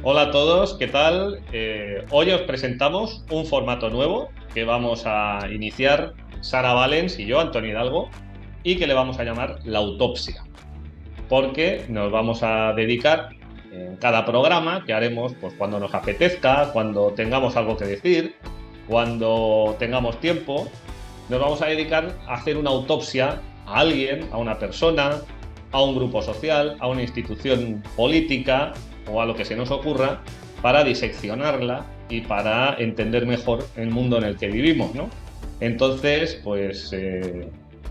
Hola a todos, ¿qué tal? Hoy os presentamos un formato nuevo que vamos a iniciar Sara Valens y yo, Antonio Hidalgo, y que le vamos a llamar La Autopsia, porque nos vamos a dedicar en cada programa que haremos pues, cuando nos apetezca, cuando tengamos algo que decir, cuando tengamos tiempo, nos vamos a dedicar a hacer una autopsia a alguien, a una persona, a un grupo social, a una institución política o a lo que se nos ocurra para diseccionarla y para entender mejor el mundo en el que vivimos, ¿no? Entonces, pues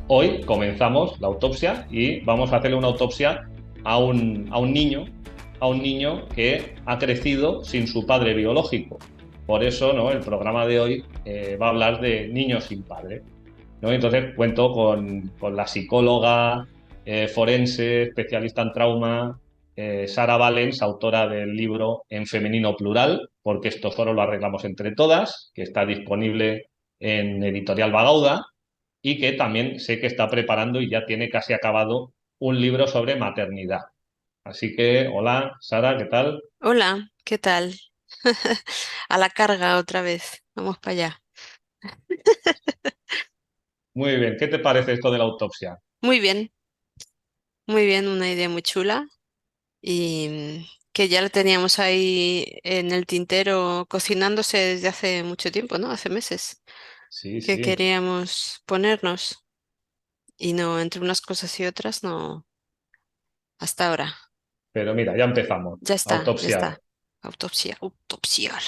hoy comenzamos la autopsia y vamos a hacerle una autopsia a un niño que ha crecido sin su padre biológico. Por eso, ¿no? El programa de hoy va a hablar de niños sin padre, ¿no? Entonces cuento con la psicóloga forense, especialista en trauma, Sara Valens, autora del libro En femenino plural, porque esto solo lo arreglamos entre todas, que está disponible en Editorial Bagauda y que también sé que está preparando y ya tiene casi acabado un libro sobre maternidad. Así que, hola, Sara, ¿qué tal? Hola, ¿qué tal? A la carga otra vez. Vamos para allá. Muy bien, ¿qué te parece esto de la autopsia? Muy bien, una idea muy chula y que ya la teníamos ahí en el tintero cocinándose desde hace mucho tiempo, ¿no? Hace meses Sí, que sí, queríamos ponernos y no, entre unas cosas y otras, no, hasta ahora. pero mira, ya empezamos. Ya está, ya Autopsiar. está. Autopsia, autopsiar.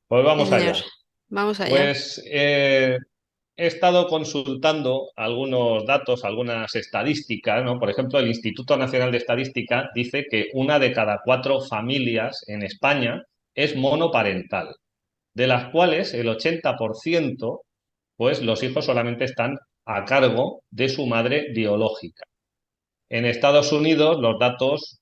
Pues Sí, vamos señor. allá. Vamos allá. Pues he estado consultando algunos datos, algunas estadísticas, ¿no? Por ejemplo, el Instituto Nacional de Estadística dice que una de cada cuatro familias en España es monoparental, de las cuales el 80%, pues los hijos solamente están a cargo de su madre biológica. En Estados Unidos los datos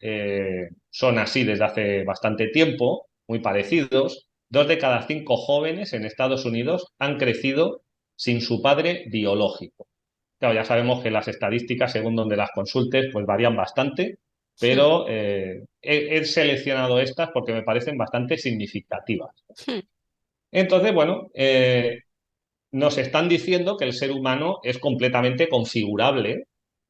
son así desde hace bastante tiempo, muy parecidos. Dos de cada cinco jóvenes en Estados Unidos han crecido sin su padre biológico. Claro, ya sabemos que las estadísticas, según donde las consultes, pues varían bastante, pero he seleccionado estas porque me parecen bastante significativas. Entonces, bueno, nos están diciendo que el ser humano es completamente configurable,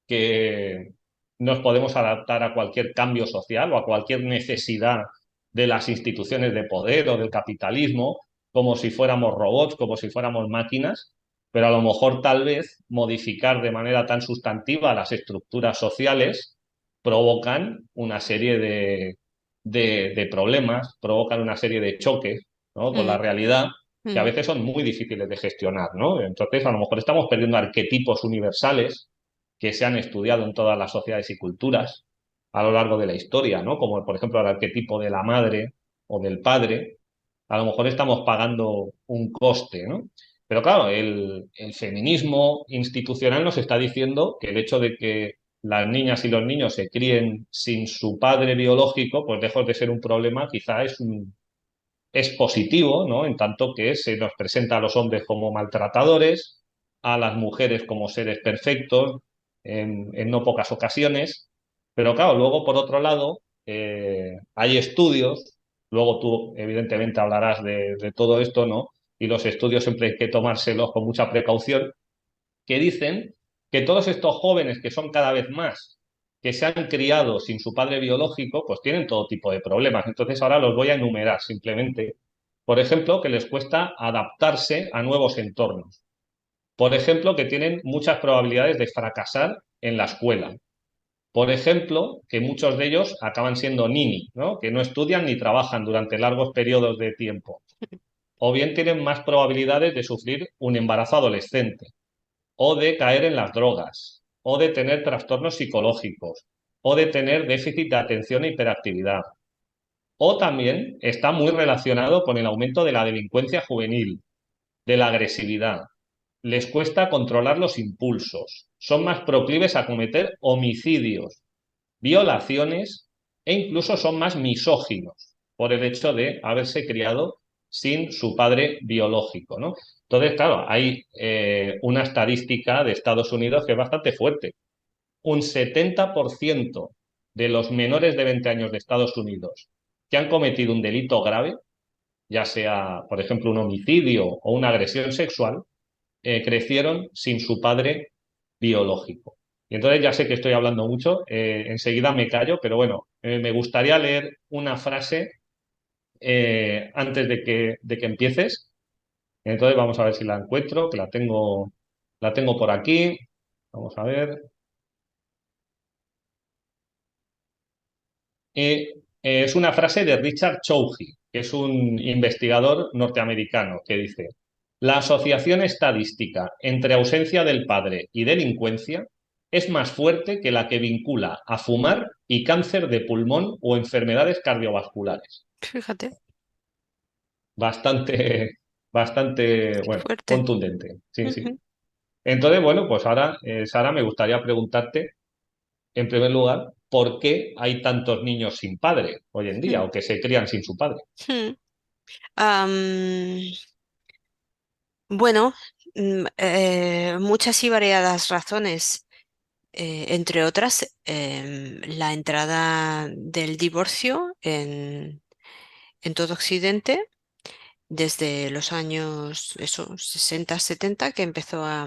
que nos podemos adaptar a cualquier cambio social o a cualquier necesidad de las instituciones de poder o del capitalismo, como si fuéramos robots, como si fuéramos máquinas, pero a lo mejor tal vez modificar de manera tan sustantiva las estructuras sociales provocan una serie de problemas, provocan una serie de choques, ¿no? Con la Mm, realidad que a mm, veces son muy difíciles de gestionar, ¿no? Entonces, a lo mejor estamos perdiendo arquetipos universales que se han estudiado en todas las sociedades y culturas a lo largo de la historia, ¿no? Como por ejemplo el arquetipo de la madre o del padre. A lo mejor estamos pagando un coste, ¿no? Pero claro, el feminismo institucional nos está diciendo que el hecho de que las niñas y los niños se críen sin su padre biológico, pues lejos de ser un problema, quizá es positivo, ¿no? En tanto que se nos presenta a los hombres como maltratadores, a las mujeres como seres perfectos, en no pocas ocasiones. Pero claro, luego por otro lado, hay estudios, luego tú evidentemente hablarás de todo esto, ¿no? Y los estudios siempre hay que tomárselos con mucha precaución, que dicen que todos estos jóvenes que son cada vez más, que se han criado sin su padre biológico, pues tienen todo tipo de problemas. Entonces ahora los voy a enumerar simplemente. Por ejemplo, que les cuesta adaptarse a nuevos entornos. Por ejemplo, que tienen muchas probabilidades de fracasar en la escuela. Por ejemplo, que muchos de ellos acaban siendo nini, ¿no? Que no estudian ni trabajan durante largos periodos de tiempo. O bien tienen más probabilidades de sufrir un embarazo adolescente, o de caer en las drogas, o de tener trastornos psicológicos, o de tener déficit de atención e hiperactividad. O también está muy relacionado con el aumento de la delincuencia juvenil, de la agresividad. Les cuesta controlar los impulsos, son más proclives a cometer homicidios, violaciones e incluso son más misóginos por el hecho de haberse criado sin su padre biológico, ¿no? Entonces, claro, hay una estadística de Estados Unidos que es bastante fuerte. Un 70% de los menores de 20 años de Estados Unidos que han cometido un delito grave, ya sea, por ejemplo, un homicidio o una agresión sexual, crecieron sin su padre biológico. Y entonces ya sé que estoy hablando mucho, enseguida me callo, pero bueno, me gustaría leer una frase antes de que empieces. Entonces vamos a ver si la encuentro, que la tengo por aquí. Vamos a ver. Es una frase de Richard Chougi, que es un investigador norteamericano, que dice, la asociación estadística entre ausencia del padre y delincuencia es más fuerte que la que vincula a fumar y cáncer de pulmón o enfermedades cardiovasculares. Fíjate, Bastante, bastante, qué bueno, fuerte. contundente. Sí, sí. Ujú, Entonces, bueno, pues ahora, Sara, me gustaría preguntarte, en primer lugar, ¿por qué hay tantos niños sin padre hoy en día ujú, o que se crían sin su padre? ujú. Bueno, muchas y variadas razones. Entre otras, la entrada del divorcio en todo Occidente desde los años eso, 60, 70, que empezó a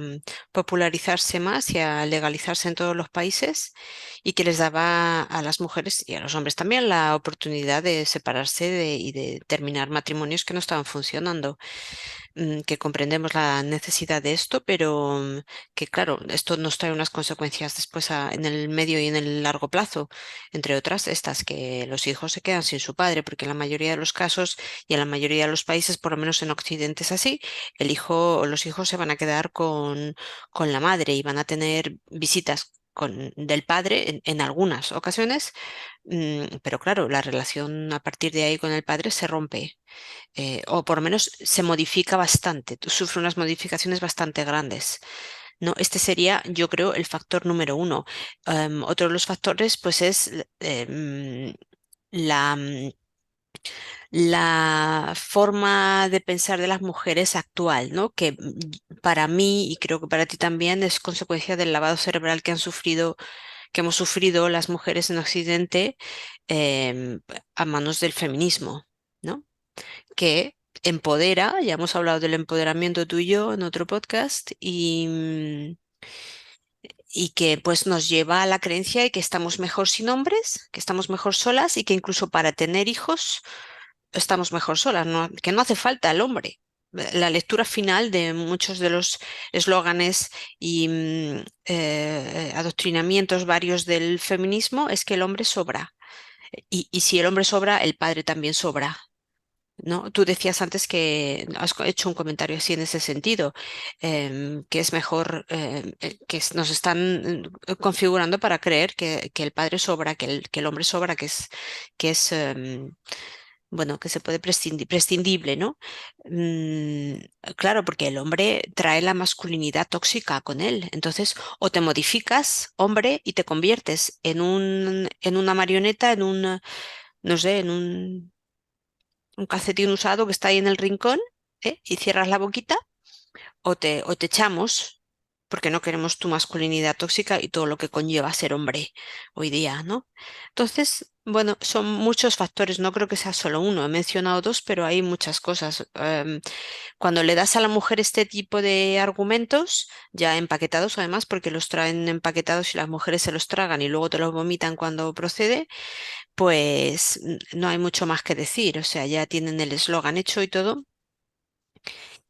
popularizarse más y a legalizarse en todos los países y que les daba a las mujeres y a los hombres también la oportunidad de separarse y de terminar matrimonios que no estaban funcionando, que comprendemos la necesidad de esto, pero que claro, esto nos trae unas consecuencias después en el medio y en el largo plazo, entre otras estas, que los hijos se quedan sin su padre, porque en la mayoría de los casos y en la mayoría de los países, por lo menos en Occidente es así, el hijo o los hijos se van a quedar con la madre y van a tener visitas. Del padre en algunas ocasiones, pero claro, la relación a partir de ahí con el padre se rompe, o por lo menos se modifica bastante, sufre unas modificaciones bastante grandes. ¿No? Este sería, yo creo, el factor número uno. Otro de los factores, pues, es la, la forma de pensar de las mujeres actual, ¿no? Que para mí, y creo que para ti también, es consecuencia del lavado cerebral que hemos sufrido las mujeres en Occidente, em, a manos del feminismo, ¿no? Que empodera, ya hemos hablado del empoderamiento tú y yo en otro podcast, y que pues nos lleva a la creencia de que estamos mejor sin hombres, que estamos mejor solas y que incluso para tener hijos estamos mejor solas, que no hace falta el hombre. La lectura final de muchos de los eslóganes y adoctrinamientos varios del feminismo es que el hombre sobra. Y si el hombre sobra, el padre también sobra. ¿No? Tú decías antes que has hecho un comentario así en ese sentido, que es mejor, nos están configurando para creer que el padre sobra, que el hombre sobra, que es bueno, que se puede prescindible, ¿no? Mm, claro, porque el hombre trae la masculinidad tóxica con él. Entonces, o te modificas, hombre, y te conviertes en una marioneta, no sé, un calcetín usado que está ahí en el rincón, y cierras la boquita, o te echamos, porque no queremos tu masculinidad tóxica y todo lo que conlleva ser hombre hoy día, ¿no? Entonces, bueno, son muchos factores, no creo que sea solo uno, he mencionado dos, pero hay muchas cosas. Cuando le das a la mujer este tipo de argumentos, ya empaquetados además, porque los traen empaquetados y las mujeres se los tragan y luego te los vomitan cuando procede, pues no hay mucho más que decir, o sea, ya tienen el eslogan hecho y todo,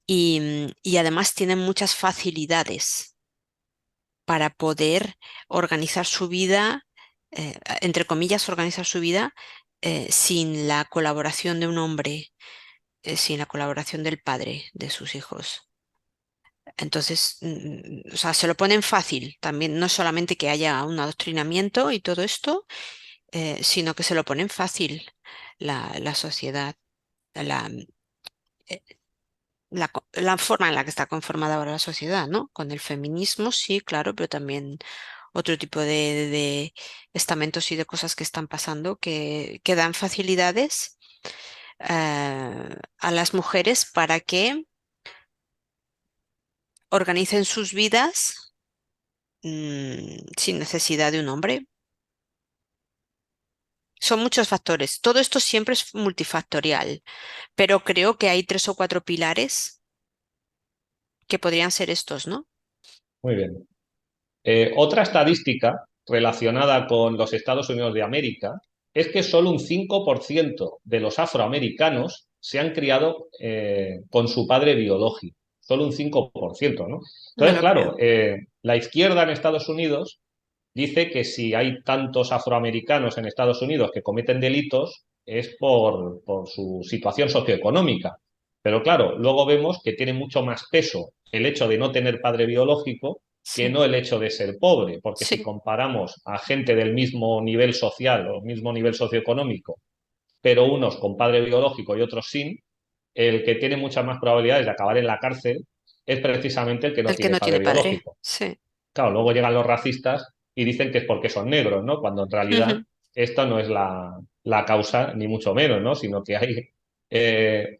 y además tienen muchas facilidades para poder organizar su vida, entre comillas, organizar su vida, sin la colaboración de un hombre, sin la colaboración del padre de sus hijos. Entonces, o sea, se lo ponen fácil también, no solamente que haya un adoctrinamiento y todo esto, sino que se lo ponen fácil la sociedad. La, eh, la forma en la que está conformada ahora la sociedad, ¿no? Con el feminismo, sí, claro, pero también otro tipo de estamentos y de cosas que están pasando que dan facilidades, a las mujeres para que organicen sus vidas, sin necesidad de un hombre. son muchos factores. Todo esto siempre es multifactorial, pero creo que hay tres o cuatro pilares que podrían ser estos, ¿no? Muy bien. Otra estadística relacionada con los Estados Unidos de América es que solo un 5% de los afroamericanos se han criado con su padre biológico. Solo un 5%, ¿no? Me Entonces, lo claro, creo. la izquierda en Estados Unidos dice que si hay tantos afroamericanos en Estados Unidos que cometen delitos es por su situación socioeconómica. Pero claro, luego vemos que tiene mucho más peso el hecho de no tener padre biológico que Sí, no el hecho de ser pobre, porque si sí, comparamos a gente del mismo nivel social o mismo nivel socioeconómico, pero unos con padre biológico y otros sin, el que tiene muchas más probabilidades de acabar en la cárcel es precisamente el que no el que tiene no padre tiene padre. biológico. Sí. Claro, luego llegan los racistas y dicen que es porque son negros, ¿no? Cuando en realidad Ujú. esta no es la causa, ni mucho menos, ¿no? Sino que hay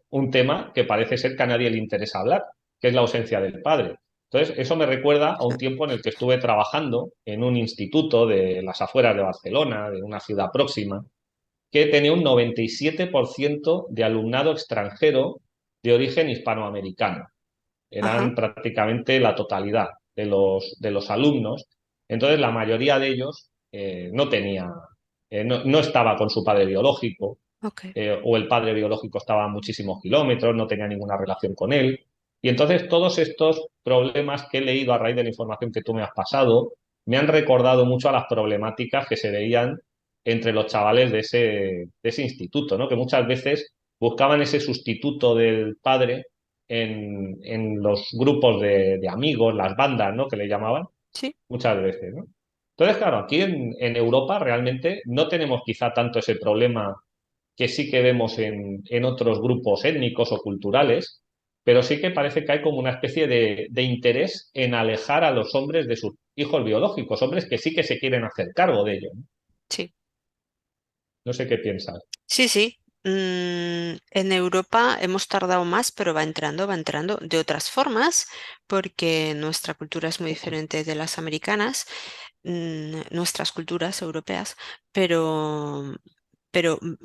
un tema que parece ser que a nadie le interesa hablar, que es la ausencia del padre. Entonces, eso me recuerda a un tiempo en el que estuve trabajando en un instituto de las afueras de Barcelona, de una ciudad próxima, que tenía un 97% de alumnado extranjero de origen hispanoamericano. Ajá, Eran prácticamente la totalidad de los alumnos. Entonces, la mayoría de ellos no tenía, no estaba con su padre biológico, ok. o el padre biológico estaba a muchísimos kilómetros, no tenía ninguna relación con él. Y entonces todos estos problemas que he leído a raíz de la información que tú me has pasado, me han recordado mucho a las problemáticas que se veían entre los chavales de ese instituto, ¿no? Que muchas veces buscaban ese sustituto del padre en los grupos de amigos, las bandas, ¿no? Que le llamaban, Sí, muchas veces, ¿no? Entonces, claro, aquí en Europa realmente no tenemos quizá tanto ese problema que sí que vemos en otros grupos étnicos o culturales, pero sí que parece que hay como una especie de interés en alejar a los hombres de sus hijos biológicos, hombres que sí que se quieren hacer cargo de ello, ¿no? sí. No sé qué piensas. Sí, sí. En Europa hemos tardado más, pero va entrando de otras formas, porque nuestra cultura es muy diferente de las americanas, nuestras culturas europeas, pero,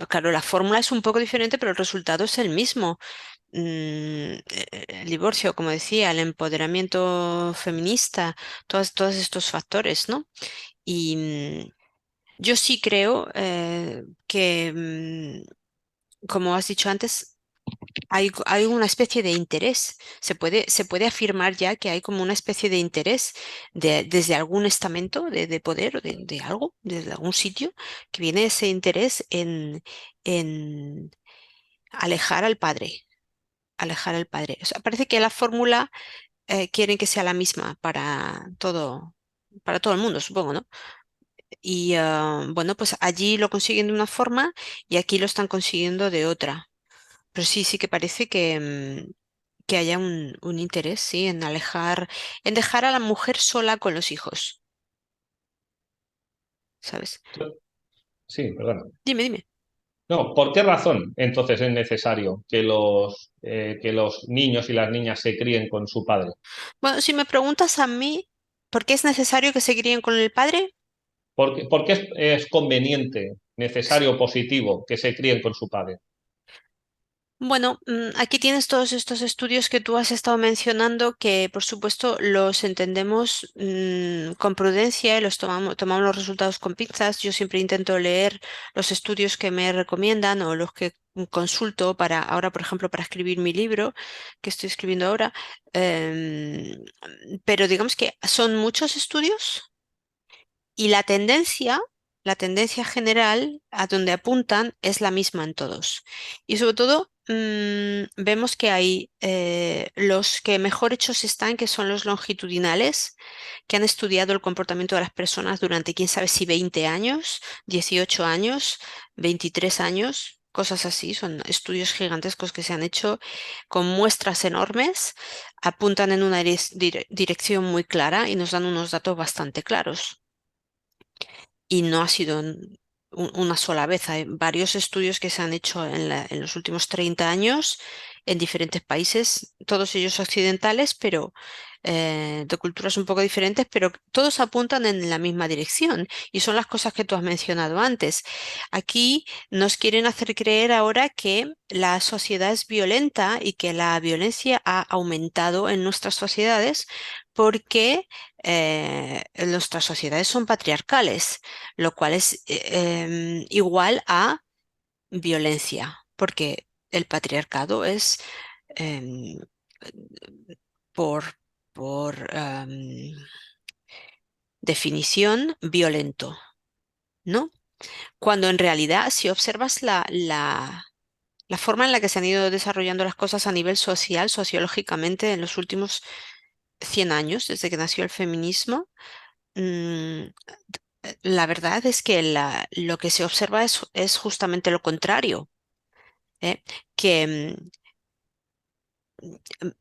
claro, la fórmula es un poco diferente, pero el resultado es el mismo. El divorcio, como decía, el empoderamiento feminista, todos estos factores, ¿no? Y yo sí creo que, como has dicho antes, hay una especie de interés. Se puede afirmar ya que hay como una especie de interés desde algún estamento de poder o de algo, desde algún sitio, que viene ese interés en alejar al padre, alejar al padre. O sea, parece que la fórmula quieren que sea la misma para todo el mundo, supongo, ¿no? Y bueno, pues allí lo consiguen de una forma y aquí lo están consiguiendo de otra. Pero sí, sí que parece que haya un interés, sí, en dejar a la mujer sola con los hijos, ¿sabes? Sí, perdona. Dime, dime. No, ¿por qué razón entonces es necesario que los niños y las niñas se críen con su padre? Bueno, si me preguntas a mí, ¿por qué es necesario que se críen con el padre? Por qué es conveniente, necesario, positivo que se críen con su padre? Bueno, aquí tienes todos estos estudios que tú has estado mencionando que, por supuesto, los entendemos con prudencia y tomamos los resultados con pinzas. Yo siempre intento leer los estudios que me recomiendan o los que consulto para ahora, por ejemplo, para escribir mi libro que estoy escribiendo ahora. Em, pero digamos que son muchos estudios y la tendencia general a donde apuntan es la misma en todos. Y sobre todo, vemos que hay los que mejor hechos están, que son los longitudinales, que han estudiado el comportamiento de las personas durante, quién sabe si 20 años, 18 años, 23 años. Cosas así, son estudios gigantescos que se han hecho con muestras enormes, apuntan en una dirección muy clara y nos dan unos datos bastante claros. Y no ha sido una sola vez. Hay varios estudios que se han hecho en los últimos 30 años en diferentes países, todos ellos occidentales, pero de culturas un poco diferentes, pero todos apuntan en la misma dirección y son las cosas que tú has mencionado antes. Aquí nos quieren hacer creer ahora que la sociedad es violenta y que la violencia ha aumentado en nuestras sociedades porque nuestras sociedades son patriarcales, lo cual es igual a violencia, porque el patriarcado es em, por, por definición violento, ¿no? Cuando en realidad, si observas la forma en la que se han ido desarrollando las cosas a nivel social, sociológicamente, en los últimos 100 años, desde que nació el feminismo, mm, la verdad es que lo que se observa es justamente lo contrario, ¿eh? Que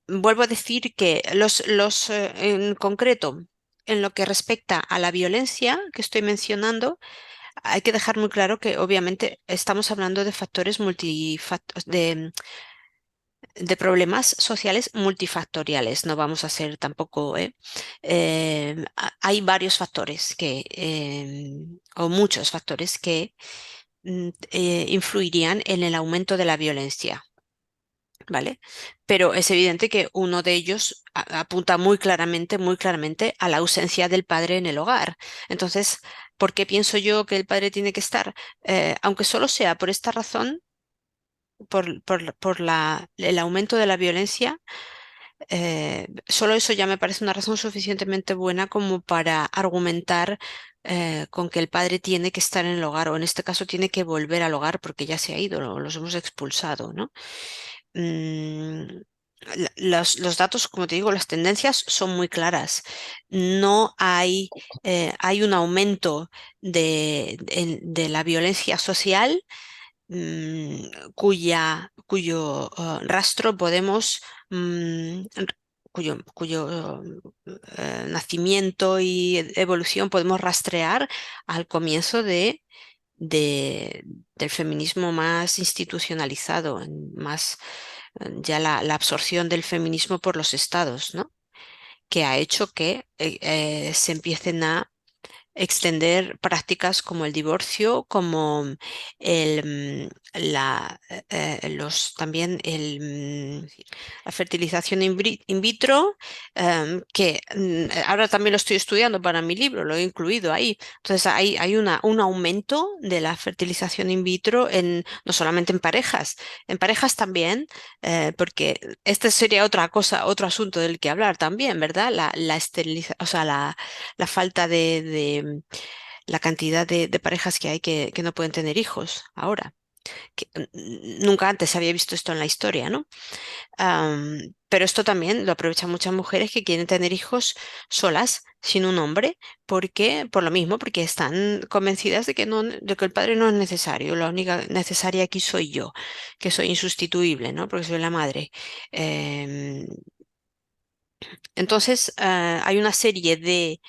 vuelvo a decir que en concreto, en lo que respecta a la violencia que estoy mencionando, hay que dejar muy claro que obviamente estamos hablando de factores de problemas sociales multifactoriales. No vamos a ser tampoco, hay varios factores o muchos factores que influirían en el aumento de la violencia. ¿Vale? Pero es evidente que uno de ellos apunta muy claramente a la ausencia del padre en el hogar. Entonces, ¿por qué pienso yo que el padre tiene que estar? Aunque solo sea por esta razón, por el aumento de la violencia, solo eso ya me parece una razón suficientemente buena como para argumentar con que el padre tiene que estar en el hogar, o en este caso tiene que volver al hogar porque ya se ha ido, los hemos expulsado, ¿no? mm, los datos, como te digo, las tendencias son muy claras. No hay, hay un aumento de la violencia social cuyo rastro podemos, cuyo nacimiento y evolución podemos rastrear al comienzo del feminismo más institucionalizado, más ya la absorción del feminismo por los estados, ¿no? Que ha hecho que se empiecen a extender prácticas como el divorcio, como también la fertilización in vitro, que ahora también lo estoy estudiando para mi libro, lo he incluido ahí. Entonces hay un aumento de la fertilización in vitro no solamente en parejas también, porque este sería otra cosa, otro asunto del que hablar también, ¿verdad? La esterilización, o sea, la falta la cantidad de parejas que hay que no pueden tener hijos ahora. Que, nunca antes se había visto esto en la historia, ¿no? Pero esto también lo aprovechan muchas mujeres que quieren tener hijos solas, sin un hombre, por lo mismo, porque están convencidas de que no, de que el padre no es necesario. La única necesaria aquí soy yo, que soy insustituible, ¿no? Porque soy la madre. Em, entonces, hay una serie de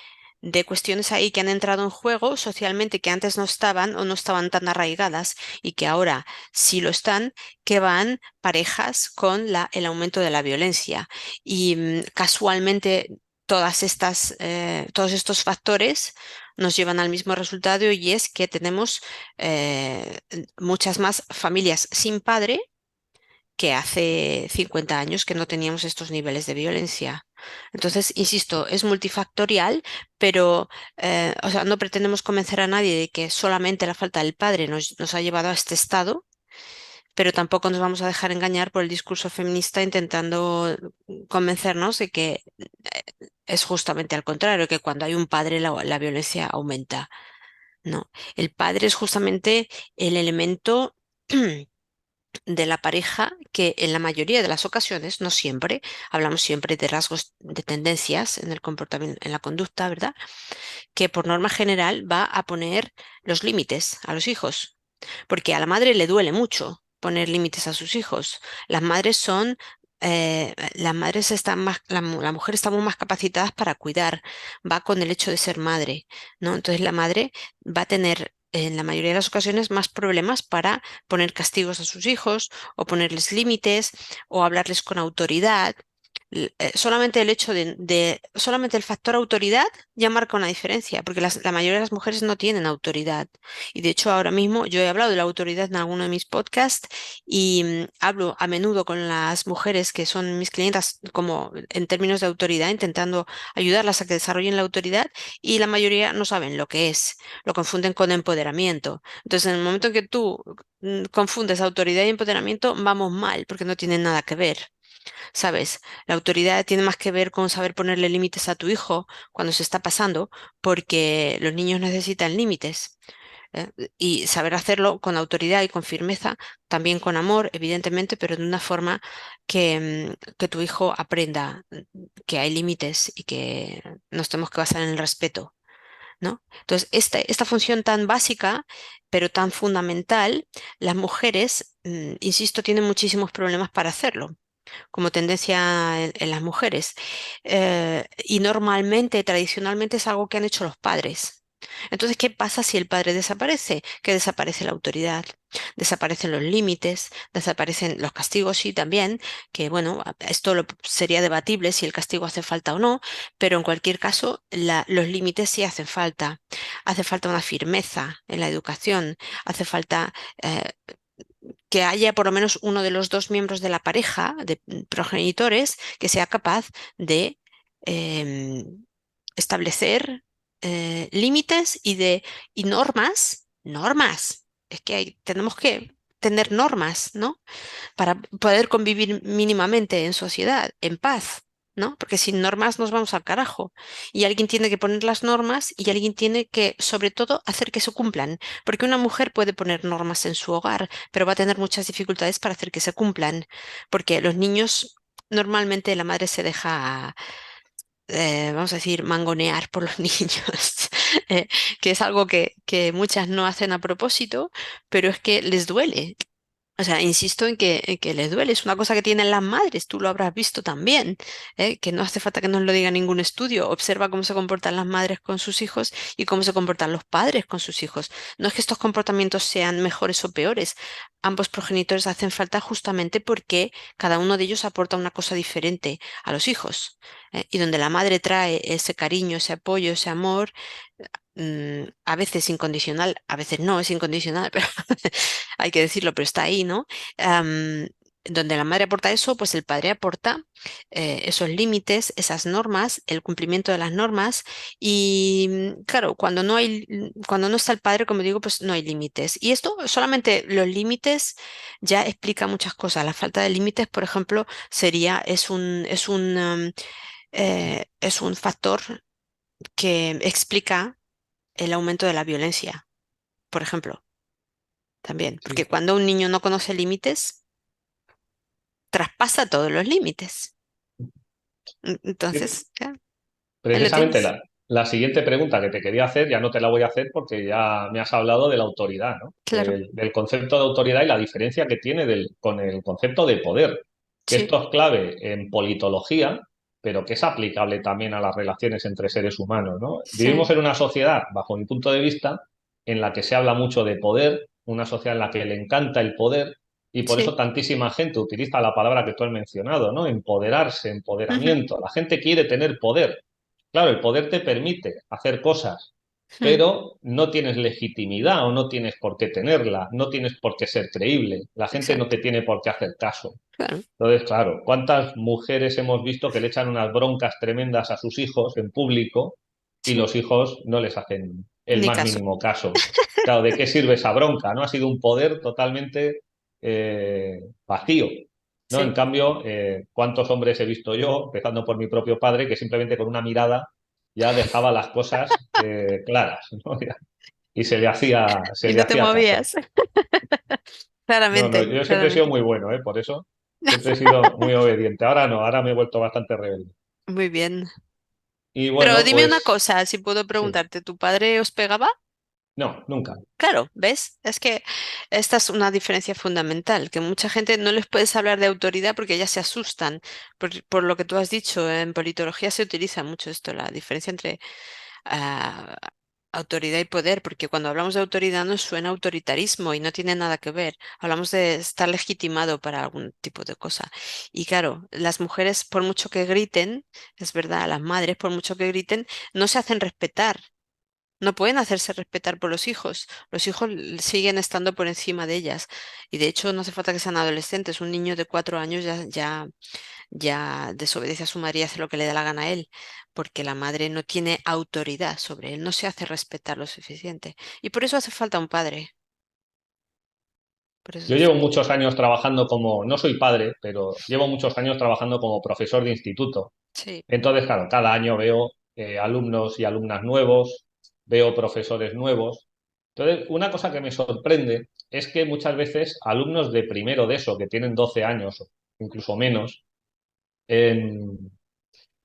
cuestiones ahí que han entrado en juego socialmente que antes no estaban o no estaban tan arraigadas y que ahora sí lo están, que van parejas con el aumento de la violencia. Y casualmente todos estos factores nos llevan al mismo resultado y es que tenemos muchas más familias sin padre que hace 50 años que no teníamos estos niveles de violencia. Entonces, insisto, es multifactorial, pero o sea, no pretendemos convencer a nadie de que solamente la falta del padre nos ha llevado a este estado, pero tampoco nos vamos a dejar engañar por el discurso feminista intentando convencernos de que es justamente al contrario, que cuando hay un padre la violencia aumenta. No, el padre es justamente el elemento de la pareja que en la mayoría de las ocasiones, no siempre, hablamos siempre de rasgos de tendencias en el comportamiento, en la conducta, ¿verdad? Que por norma general va a poner los límites a los hijos, porque a la madre le duele mucho poner límites a sus hijos. Las madres están más, la mujer estamos más capacitadas para cuidar, va con el hecho de ser madre, ¿no? Entonces la madre va a tener en la mayoría de las ocasiones más problemas para poner castigos a sus hijos o ponerles límites o hablarles con autoridad. Solamente el hecho solamente el factor autoridad ya marca una diferencia, porque la mayoría de las mujeres no tienen autoridad. Y de hecho, ahora mismo yo he hablado de la autoridad en alguno de mis podcasts y hablo a menudo con las mujeres que son mis clientas como en términos de autoridad, intentando ayudarlas a que desarrollen la autoridad y la mayoría no saben lo que es, lo confunden con empoderamiento. Entonces, en el momento que tú confundes autoridad y empoderamiento, vamos mal, porque no tienen nada que ver. ¿Sabes? La autoridad tiene más que ver con saber ponerle límites a tu hijo cuando se está pasando, porque los niños necesitan límites. ¿Eh? Y saber hacerlo con autoridad y con firmeza, también con amor, evidentemente, pero de una forma que tu hijo aprenda que hay límites y que nos tenemos que basar en el respeto, ¿no? Entonces, esta función tan básica, pero tan fundamental, las mujeres, insisto, tienen muchísimos problemas para hacerlo como tendencia en las mujeres. Y normalmente, tradicionalmente, es algo que han hecho los padres. Entonces, ¿qué pasa si el padre desaparece? Que desaparece la autoridad, desaparecen los límites, desaparecen los castigos, sí, también, que bueno, sería debatible si el castigo hace falta o no, pero en cualquier caso, los límites sí hacen falta. Hace falta una firmeza en la educación, hace falta eh, que haya por lo menos uno de los dos miembros de la pareja, de progenitores, que sea capaz de em, establecer límites y normas. Es que tenemos que tener normas, ¿no? Para poder convivir mínimamente en sociedad, en paz, ¿no? Porque sin normas nos vamos al carajo. Y alguien tiene que poner las normas y alguien tiene que, sobre todo, hacer que se cumplan. Porque una mujer puede poner normas en su hogar, pero va a tener muchas dificultades para hacer que se cumplan. Porque los niños, normalmente la madre se deja, vamos a decir, mangonear por los niños, que es algo que muchas no hacen a propósito, pero es que les duele. O sea, insisto en que les duele. Es una cosa que tienen las madres, tú lo habrás visto también, que no hace falta que nos lo diga ningún estudio. Observa cómo se comportan las madres con sus hijos y cómo se comportan los padres con sus hijos. No es que estos comportamientos sean mejores o peores. Ambos progenitores hacen falta justamente porque cada uno de ellos aporta una cosa diferente a los hijos. Y donde la madre trae ese cariño, ese apoyo, ese amor, a veces incondicional, a veces no es incondicional, pero hay que decirlo, pero está ahí, ¿no? Am, donde la madre aporta eso, pues el padre aporta esos límites, esas normas, el cumplimiento de las normas y claro, cuando no está el padre, como digo, pues no hay límites. Y esto solamente los límites ya explica muchas cosas. La falta de límites, por ejemplo, es un factor que explica el aumento de la violencia, por ejemplo, también, porque Sí. cuando un niño no conoce límites, traspasa todos los límites. Sí. Entonces, ya, ahí lo Precisamente tienes. la siguiente pregunta que te quería hacer, ya no te la voy a hacer porque ya me has hablado de la autoridad, ¿no? Claro, Del concepto de autoridad y la diferencia que tiene con el concepto de poder, que sí. esto es clave en politología, pero que es aplicable también a las relaciones entre seres humanos, ¿no? Sí. Vivimos en una sociedad, bajo mi punto de vista, en la que se habla mucho de poder, una sociedad en la que le encanta el poder y por eso Sí. tantísima gente utiliza la palabra que tú has mencionado, ¿no? Empoderarse, Ujú, empoderamiento. La gente quiere tener poder. Claro, el poder te permite hacer cosas, ujú, pero no tienes legitimidad o no tienes por qué tenerla, no tienes por qué ser creíble, la gente no exacto. te tiene por qué hacer caso. Claro. Entonces, claro, ¿cuántas mujeres hemos visto que le echan unas broncas tremendas a sus hijos en público y Sí. los hijos no les hacen el Ni más caso. mínimo caso? Claro, ¿de qué sirve esa bronca? ¿No? Ha sido un poder totalmente vacío. ¿No? En Sí. cambio, ¿cuántos hombres he visto yo, empezando por mi propio padre, que simplemente con una mirada ya dejaba las cosas claras, ¿no? Y se Y le no te hacía caso. movías. No, no, Claramente, yo siempre he sido claramente. muy bueno, ¿eh? Por eso siempre he sido muy obediente. Ahora no, ahora me he vuelto bastante rebelde. Muy bien. Y Pero bueno, dime una pues cosa, si puedo sí, preguntarte, ¿tu padre os pegaba? no, nunca. Claro, ¿ves? Es que esta es una diferencia fundamental, que mucha gente no les puedes hablar de autoridad porque ya se asustan. Por lo que tú has dicho, en politología se utiliza mucho esto, la diferencia entre ah, autoridad y poder, porque cuando hablamos de autoridad nos suena autoritarismo y no tiene nada que ver. Hablamos de estar legitimado para algún tipo de cosa. Y claro, las mujeres, por mucho que griten, es verdad, las madres, por mucho que griten, no se hacen respetar. No pueden hacerse respetar por los hijos. Los hijos siguen estando por encima de ellas. Y de hecho, no hace falta que sean adolescentes. Un niño de 4 años ya desobedece a su madre y hace lo que le da la gana a él, porque la madre no tiene autoridad sobre él, no se hace respetar lo suficiente. Y por eso hace falta un padre. Por eso Yo llevo muchos años trabajando como, no soy padre, pero llevo muchos años trabajando como profesor de instituto. sí, Entonces, claro, cada año veo alumnos y alumnas nuevos, veo profesores nuevos. Entonces, una cosa que me sorprende es que muchas veces alumnos de primero de eso, que tienen 12 años o incluso menos, em,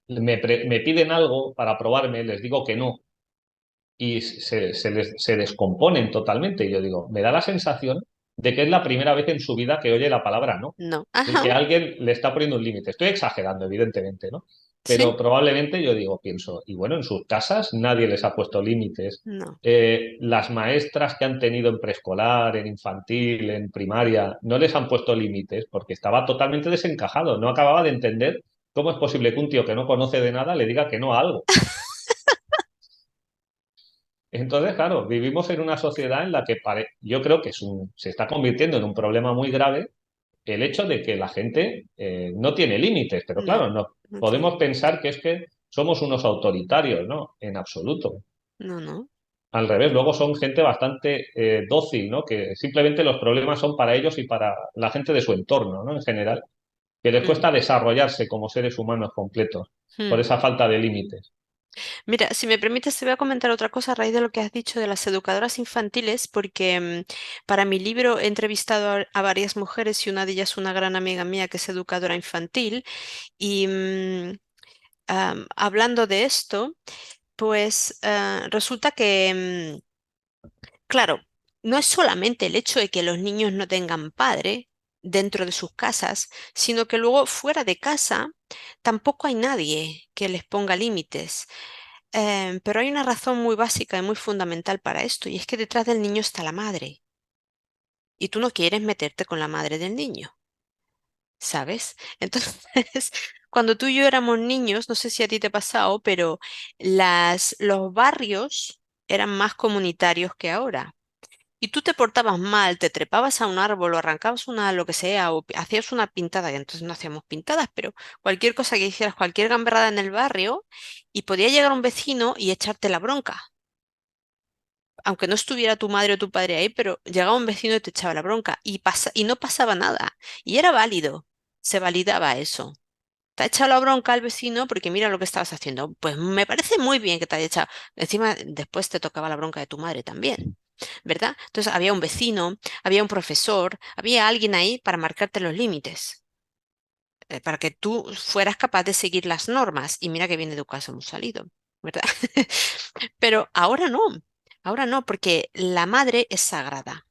me piden algo para probarme, les digo que no y se descomponen totalmente. Y yo digo, me da la sensación de que es la primera vez en su vida que oye la palabra no, no. de Ajá, que alguien le está poniendo un límite. Estoy exagerando, evidentemente, ¿no? sí, Pero probablemente yo digo, pienso, y bueno, en sus casas nadie les ha puesto límites. no, Las maestras que han tenido en preescolar, en infantil, en primaria, no les han puesto límites porque estaba totalmente desencajado. No acababa de entender cómo es posible que un tío que no conoce de nada le diga que no a algo. Entonces, claro, vivimos en una sociedad en la que yo creo que se está convirtiendo en un problema muy grave el hecho de que la gente no tiene límites, pero no, claro, no no tiene. podemos pensar que es que somos unos autoritarios, ¿no? En absoluto. No, no, Al revés, luego son gente bastante dócil, ¿no? Que simplemente los problemas son para ellos y para la gente de su entorno, ¿no? En general, que les mm, cuesta desarrollarse como seres humanos completos por mm. esa falta de límites. Mira, si me permites, te voy a comentar otra cosa a raíz de lo que has dicho de las educadoras infantiles, porque para mi libro he entrevistado a varias mujeres y una de ellas una gran amiga mía que es educadora infantil. Y hablando de esto, pues resulta que, claro, no es solamente el hecho de que los niños no tengan padre dentro de sus casas, sino que luego fuera de casa tampoco hay nadie que les ponga límites. Pero hay una razón muy básica y muy fundamental para esto, y es que detrás del niño está la madre, y tú no quieres meterte con la madre del niño. ¿Sabes? Entonces, cuando tú y yo éramos niños, no sé si a ti te ha pasado, pero los barrios eran más comunitarios que ahora. Y tú te portabas mal, te trepabas a un árbol o arrancabas una, lo que sea, o hacías una pintada, que entonces no hacíamos pintadas, pero cualquier cosa que hicieras, cualquier gamberrada en el barrio, y podía llegar un vecino y echarte la bronca. Aunque no estuviera tu madre o tu padre ahí, pero llegaba un vecino y te echaba la bronca y no pasaba nada. Y era válido, se validaba eso. Te ha echado la bronca al vecino porque mira lo que estabas haciendo. Pues me parece muy bien que te haya echado. Encima, después te tocaba la bronca de tu madre también, ¿verdad? Entonces había un vecino, había un profesor, había alguien ahí para marcarte los límites, para que tú fueras capaz de seguir las normas. Y mira que bien educados hemos salido, ¿verdad? Pero ahora no, porque la madre es sagrada.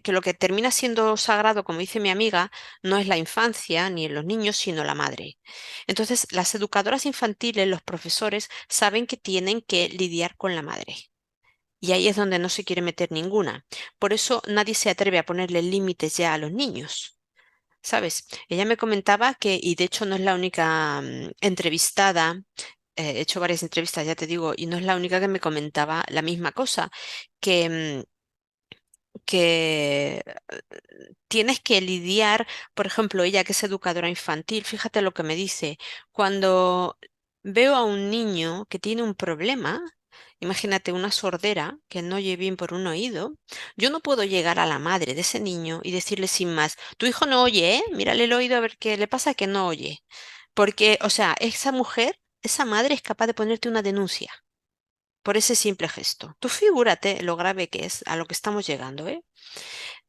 Que lo que termina siendo sagrado, como dice mi amiga, no es la infancia ni los niños, sino la madre. Entonces, las educadoras infantiles, los profesores, saben que tienen que lidiar con la madre. Y ahí es donde no se quiere meter ninguna. Por eso nadie se atreve a ponerle límites ya a los niños. ¿Sabes? Ella me comentaba que, y de hecho no es la única entrevistada, he hecho varias entrevistas, ya te digo, y no es la única que me comentaba la misma cosa, que, que tienes que lidiar, por ejemplo, ella que es educadora infantil, fíjate lo que me dice, cuando veo a un niño que tiene un problema, imagínate una sordera que no oye bien por un oído, yo no puedo llegar a la madre de ese niño y decirle sin más, tu hijo no oye, ¿eh? Mírale el oído a ver qué le pasa que no oye. Porque, o sea, esa mujer, esa madre es capaz de ponerte una denuncia por ese simple gesto. Tú figúrate lo grave que es a lo que estamos llegando, ¿eh?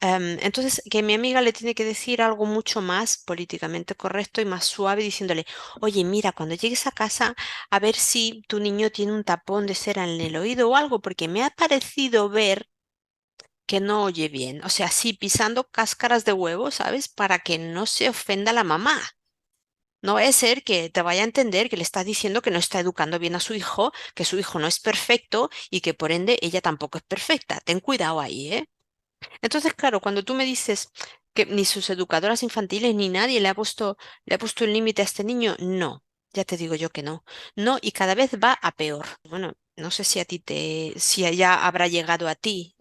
Entonces, que mi amiga le tiene que decir algo mucho más políticamente correcto y más suave, diciéndole, oye, mira, cuando llegues a casa, a ver si tu niño tiene un tapón de cera en el oído o algo, porque me ha parecido ver que no oye bien. O sea, sí, pisando cáscaras de huevo, ¿sabes? Para que no se ofenda la mamá. No vaya a ser que te vaya a entender que le estás diciendo que no está educando bien a su hijo, que su hijo no es perfecto y que por ende ella tampoco es perfecta. Ten cuidado ahí, ¿eh? Entonces, claro, cuando tú me dices que ni sus educadoras infantiles ni nadie le ha puesto un límite a este niño, no, ya te digo yo que no. No, y cada vez va a peor. Bueno, no sé si a ti si ya habrá llegado a ti,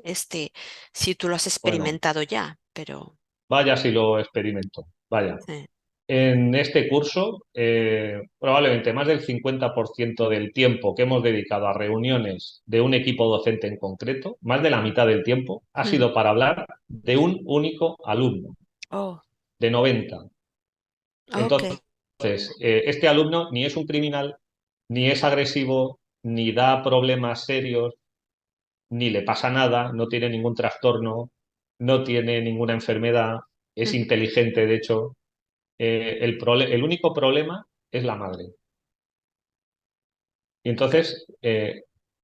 si tú lo has Bueno, experimentado ya, pero vaya si lo experimento, vaya. sí. En este curso, probablemente más del 50% del tiempo que hemos dedicado a reuniones de un equipo docente en concreto, más de la mitad del tiempo, ha Mm. sido para hablar de un único alumno, Oh, de 90. ok. Entonces, este alumno ni es un criminal, ni es agresivo, ni da problemas serios, ni le pasa nada, no tiene ningún trastorno, no tiene ninguna enfermedad, es Ujú. inteligente, de hecho. El único problema es la madre. Y Ok. entonces,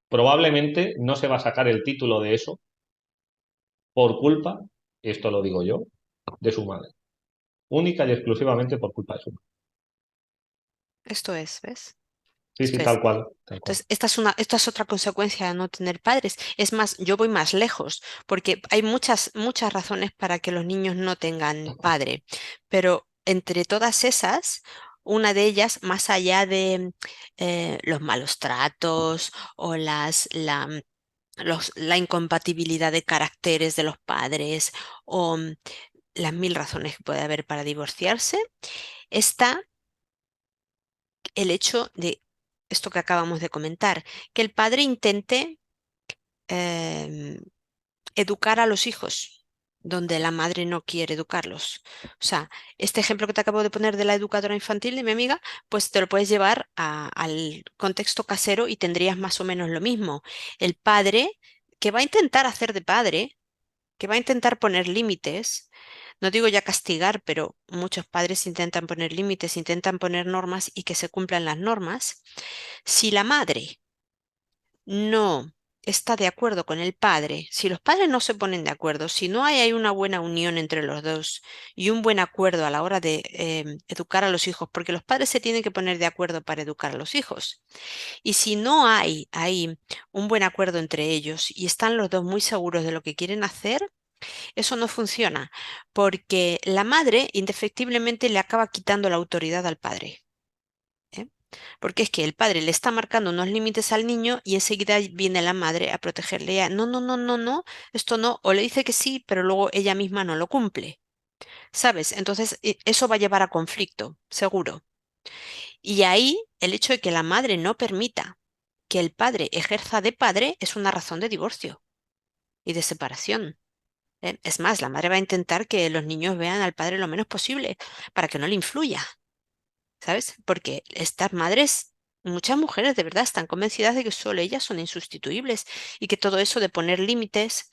probablemente no se va a sacar el título de eso por culpa, esto lo digo yo, de su madre. Única y exclusivamente por culpa de su madre. Esto es, ¿ves? Sí, sí, Esto es. tal cual, tal cual. Entonces, esta es otra consecuencia de no tener padres. Es más, yo voy más lejos, porque hay muchas razones para que los niños no tengan padre, pero entre todas esas, una de ellas, más allá de los malos tratos o la incompatibilidad de caracteres de los padres o las mil razones que puede haber para divorciarse, está el hecho de esto que acabamos de comentar, que el padre intente em, educar a los hijos donde la madre no quiere educarlos. O sea, este ejemplo que te acabo de poner de la educadora infantil de mi amiga, pues te lo puedes llevar al contexto casero y tendrías más o menos lo mismo. El padre que va a intentar hacer de padre, que va a intentar poner límites, no digo ya castigar, pero muchos padres intentan poner límites, intentan poner normas y que se cumplan las normas. Si la madre no está de acuerdo con el padre, si los padres no se ponen de acuerdo, si no hay una buena unión entre los dos y un buen acuerdo a la hora de educar a los hijos, porque los padres se tienen que poner de acuerdo para educar a los hijos, y si no hay ahí un buen acuerdo entre ellos y están los dos muy seguros de lo que quieren hacer, eso no funciona, porque la madre indefectiblemente le acaba quitando la autoridad al padre. ¿Eh? Porque es que el padre le está marcando unos límites al niño y enseguida viene la madre a protegerle. No, no, no, no, no, esto no. O le dice que sí, pero luego ella misma no lo cumple. ¿Sabes? Entonces, eso va a llevar a conflicto, seguro. Y ahí el hecho de que la madre no permita que el padre ejerza de padre es una razón de divorcio y de separación. Es más, la madre va a intentar que los niños vean al padre lo menos posible para que no le influya. ¿Sabes? Porque estas madres, muchas mujeres de verdad están convencidas de que solo ellas son insustituibles y que todo eso de poner límites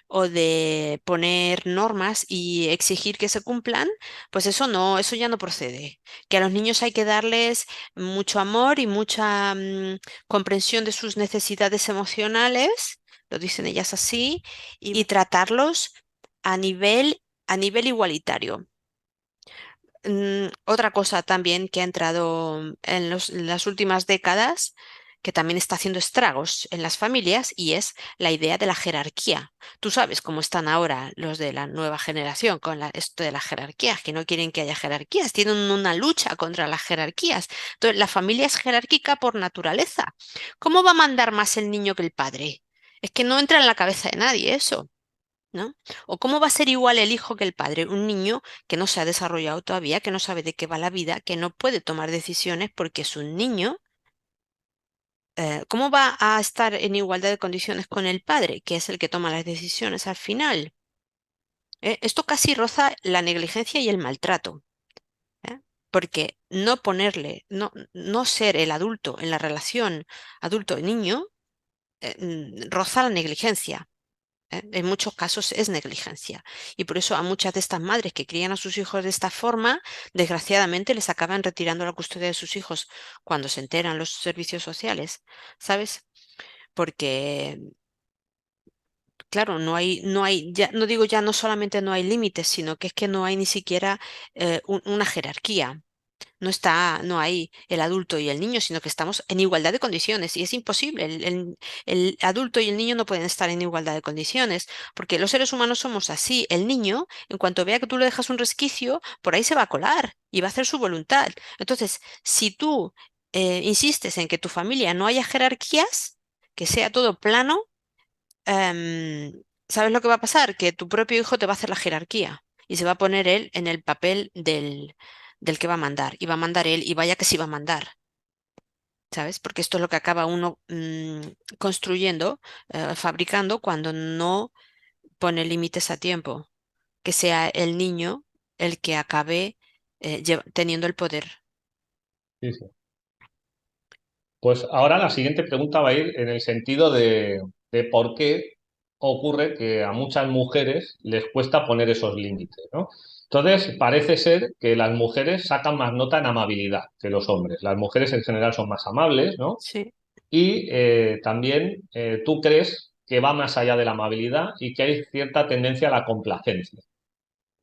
o de poner normas y exigir que se cumplan, pues eso no, eso ya no procede. Que a los niños hay que darles mucho amor y mucha comprensión de sus necesidades emocionales, lo dicen ellas así, y tratarlos a nivel igualitario. Otra cosa también que ha entrado en las últimas décadas, que también está haciendo estragos en las familias, y es la idea de la jerarquía. Tú sabes cómo están ahora los de la nueva generación con esto de las jerarquías, que no quieren que haya jerarquías, tienen una lucha contra las jerarquías. Entonces, la familia es jerárquica por naturaleza. ¿Cómo va a mandar más el niño que el padre? Es que no entra en la cabeza de nadie eso. ¿No? ¿O cómo va a ser igual el hijo que el padre? Un niño que no se ha desarrollado todavía, que no sabe de qué va la vida, que no puede tomar decisiones porque es un niño. ¿Cómo va a estar en igualdad de condiciones con el padre, que es el que toma las decisiones al final? Esto casi roza la negligencia y el maltrato, ¿eh? Porque no ponerle, no ser el adulto en la relación adulto-niño, roza la negligencia. En muchos casos es negligencia. Y por eso a muchas de estas madres que crían a sus hijos de esta forma, desgraciadamente les acaban retirando la custodia de sus hijos cuando se enteran los servicios sociales, ¿sabes? Porque, claro, ya, no digo ya no solamente no hay límites, sino que es que no hay ni siquiera una jerarquía. No hay el adulto y el niño, sino que estamos en igualdad de condiciones y es imposible. El adulto y el niño no pueden estar en igualdad de condiciones porque los seres humanos somos así. El niño, en cuanto vea que tú le dejas un resquicio, por ahí se va a colar y va a hacer su voluntad. Entonces, si tú insistes en que tu familia no haya jerarquías, que sea todo plano, ¿sabes lo que va a pasar? Que tu propio hijo te va a hacer la jerarquía y se va a poner él en el papel del que va a mandar. Y va a mandar él y vaya que sí va a mandar, ¿sabes? Porque esto es lo que acaba uno construyendo, fabricando cuando no pone límites a tiempo. Que sea el niño el que acabe teniendo el poder. Sí, sí. Pues ahora la siguiente pregunta va a ir en el sentido de por qué ocurre que a muchas mujeres les cuesta poner esos límites, ¿no? Entonces, parece ser que las mujeres sacan más nota en amabilidad que los hombres. Las mujeres en general son más amables, ¿no? Sí, Y también tú crees que va más allá de la amabilidad y que hay cierta tendencia a la complacencia.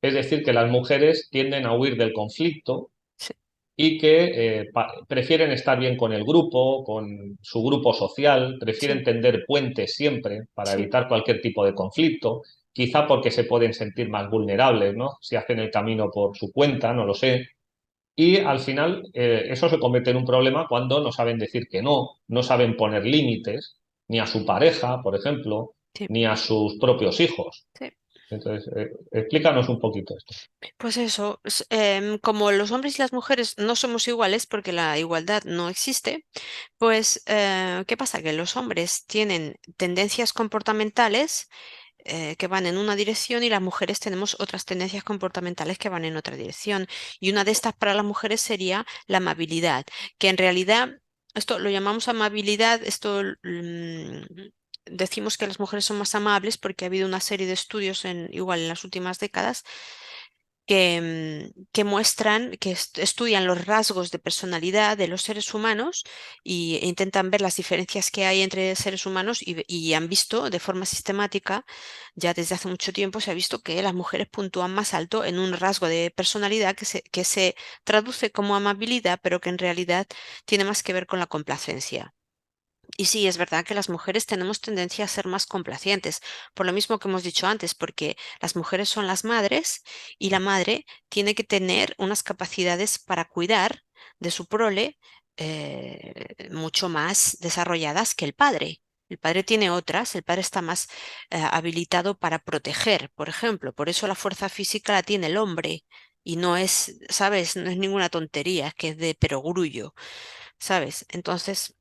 Es decir, que las mujeres tienden a huir del conflicto sí, y que prefieren estar bien con el grupo, con su grupo social, prefieren sí, tender puentes siempre para sí, evitar cualquier tipo de conflicto, quizá porque se pueden sentir más vulnerables, ¿no? Si hacen el camino por su cuenta, no lo sé. Y al final eso se convierte en un problema cuando no saben decir que no, no saben poner límites, ni a su pareja, por ejemplo, sí. ni a sus propios hijos. Sí. Entonces, explícanos un poquito esto. Pues eso, como los hombres y las mujeres no somos iguales porque la igualdad no existe, pues ¿qué pasa? Que los hombres tienen tendencias comportamentales que van en una dirección y las mujeres tenemos otras tendencias comportamentales que van en otra dirección. Y una de estas para las mujeres sería la amabilidad, que en realidad esto lo llamamos amabilidad, decimos que las mujeres son más amables porque ha habido una serie de estudios igual en las últimas décadas que muestran, que estudian los rasgos de personalidad de los seres humanos e intentan ver las diferencias que hay entre seres humanos y han visto de forma sistemática, ya desde hace mucho tiempo se ha visto que las mujeres puntúan más alto en un rasgo de personalidad que se traduce como amabilidad, pero que en realidad tiene más que ver con la complacencia. Y sí, es verdad que las mujeres tenemos tendencia a ser más complacientes, por lo mismo que hemos dicho antes, porque las mujeres son las madres y la madre tiene que tener unas capacidades para cuidar de su prole mucho más desarrolladas que el padre. El padre tiene otras, el padre está más habilitado para proteger, por ejemplo, por eso la fuerza física la tiene el hombre y no es, ¿sabes? No es ninguna tontería, es que es de perogrullo. ¿Sabes? Entonces,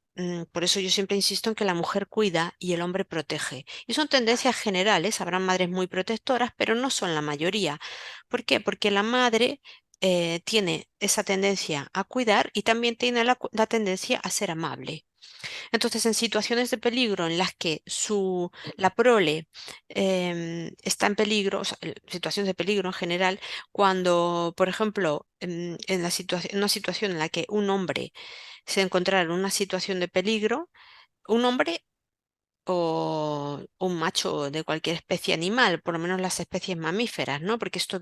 por eso yo siempre insisto en que la mujer cuida y el hombre protege. Y son tendencias generales, habrán madres muy protectoras, pero no son la mayoría. ¿Por qué? Porque la madre tiene esa tendencia a cuidar y también tiene la tendencia a ser amable. Entonces, en situaciones de peligro en las que la prole está en peligro, o sea, situaciones de peligro en general, cuando, por ejemplo, en una situación en la que un hombre se encontrara en una situación de peligro, un hombre o un macho de cualquier especie animal, por lo menos las especies mamíferas, ¿no? Porque esto